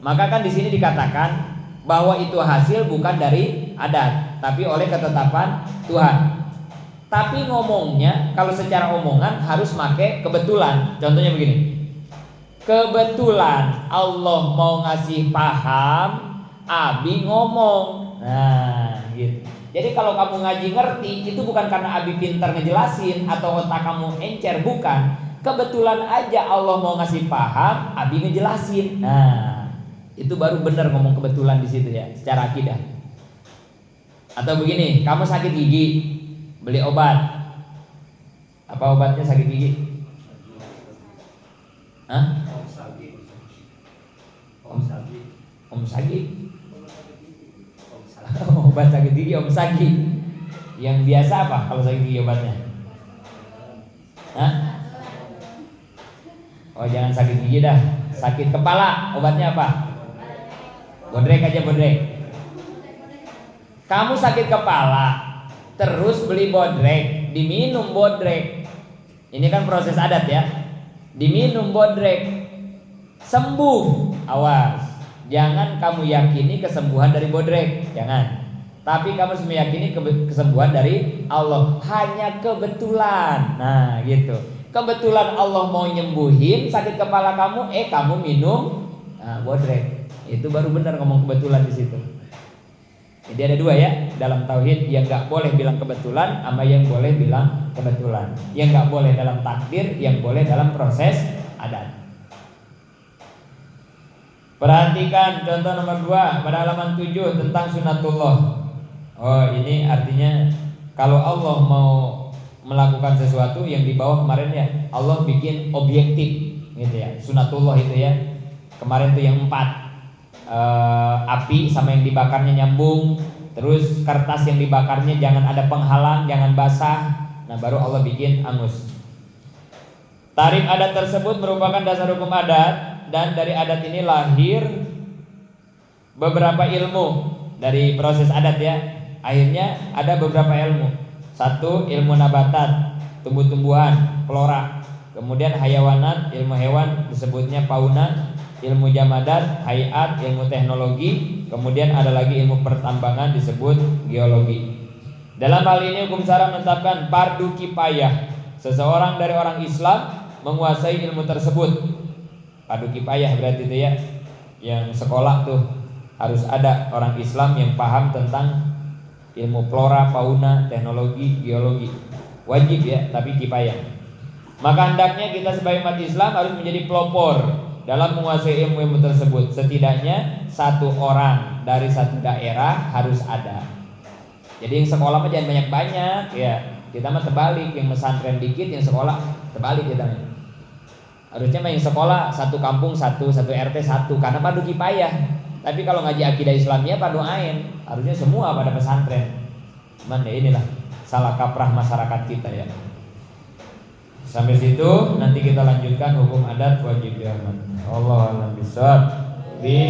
maka kan di sini dikatakan bahwa itu hasil bukan dari adat, tapi oleh ketetapan Tuhan. Tapi ngomongnya kalau secara omongan harus pakai kebetulan. Contohnya begini, kebetulan Allah mau ngasih paham, Abi ngomong. Nah gitu. Jadi kalau kamu ngaji ngerti, itu bukan karena Abi pintar ngejelasin atau otak kamu encer, bukan. Kebetulan aja Allah mau ngasih paham, Abi ngejelasin. Nah itu baru benar ngomong kebetulan di situ ya, secara akidah. Atau begini, kamu sakit gigi, beli obat. Apa obatnya sakit gigi? Hah? Om Sagi. Obat sakit gigi Om Sagi. Yang biasa apa kalau sakit gigi obatnya? Hah? Oh jangan sakit gigi dah. Sakit kepala obatnya apa? Bodrek aja, bodrek. Kamu sakit kepala, terus beli bodrek, diminum bodrek. Ini kan proses adat ya. Diminum bodrek, sembuh. Awas, jangan kamu yakini kesembuhan dari bodrek, jangan. Tapi kamu harus meyakini kesembuhan dari Allah. Hanya kebetulan. Nah gitu. Kebetulan Allah mau nyembuhin sakit kepala kamu, kamu minum bodrek. Itu baru benar ngomong kebetulan di situ. Jadi ada dua ya dalam tauhid, yang nggak boleh bilang kebetulan sama yang boleh bilang kebetulan. Yang nggak boleh dalam takdir, yang boleh dalam proses adat. Perhatikan contoh nomor 2 pada halaman 7 tentang sunatullah. Oh ini artinya kalau Allah mau melakukan sesuatu yang di bawah kemarin ya, Allah bikin objektif gitu ya. Sunatullah itu ya. Kemarin tuh yang 4. Api sama yang dibakarnya nyambung, terus kertas yang dibakarnya jangan ada penghalang, jangan basah. Nah baru Allah bikin angus. Tarif adat tersebut merupakan dasar hukum adat, dan dari adat ini lahir beberapa ilmu dari proses adat ya. Akhirnya ada beberapa ilmu. 1. Ilmu nabatat, tumbuh-tumbuhan, flora. Kemudian hayawanat, ilmu hewan disebutnya fauna. Ilmu jamadat, hayat, ilmu teknologi. Kemudian ada lagi ilmu pertambangan disebut geologi. Dalam hal ini hukum syara menetapkan fardu kifayah. Seseorang dari orang Islam menguasai ilmu tersebut. Fardu kifayah berarti itu ya, yang sekolah tuh harus ada orang Islam yang paham tentang ilmu flora, fauna, teknologi, geologi. Wajib ya, tapi kifayah. Maka hendaknya kita sebagai umat Islam harus menjadi pelopor dalam menguasai ilmu-ilmu tersebut. Setidaknya 1 orang dari 1 daerah harus ada. Jadi yang sekolah mah jangan banyak-banyak ya. Kita mah terbalik, yang pesantren dikit, yang sekolah terbalik kita. Harusnya mah yang sekolah 1 kampung 1 RT 1, karena padu kifayah. Tapi kalau ngaji akidah Islamiyah padu ain, harusnya semua pada pesantren. Cuman ya inilah salah kaprah masyarakat kita ya. Sampai situ nanti kita lanjutkan hukum adat wajib jamak. Allah a'lam bishawab.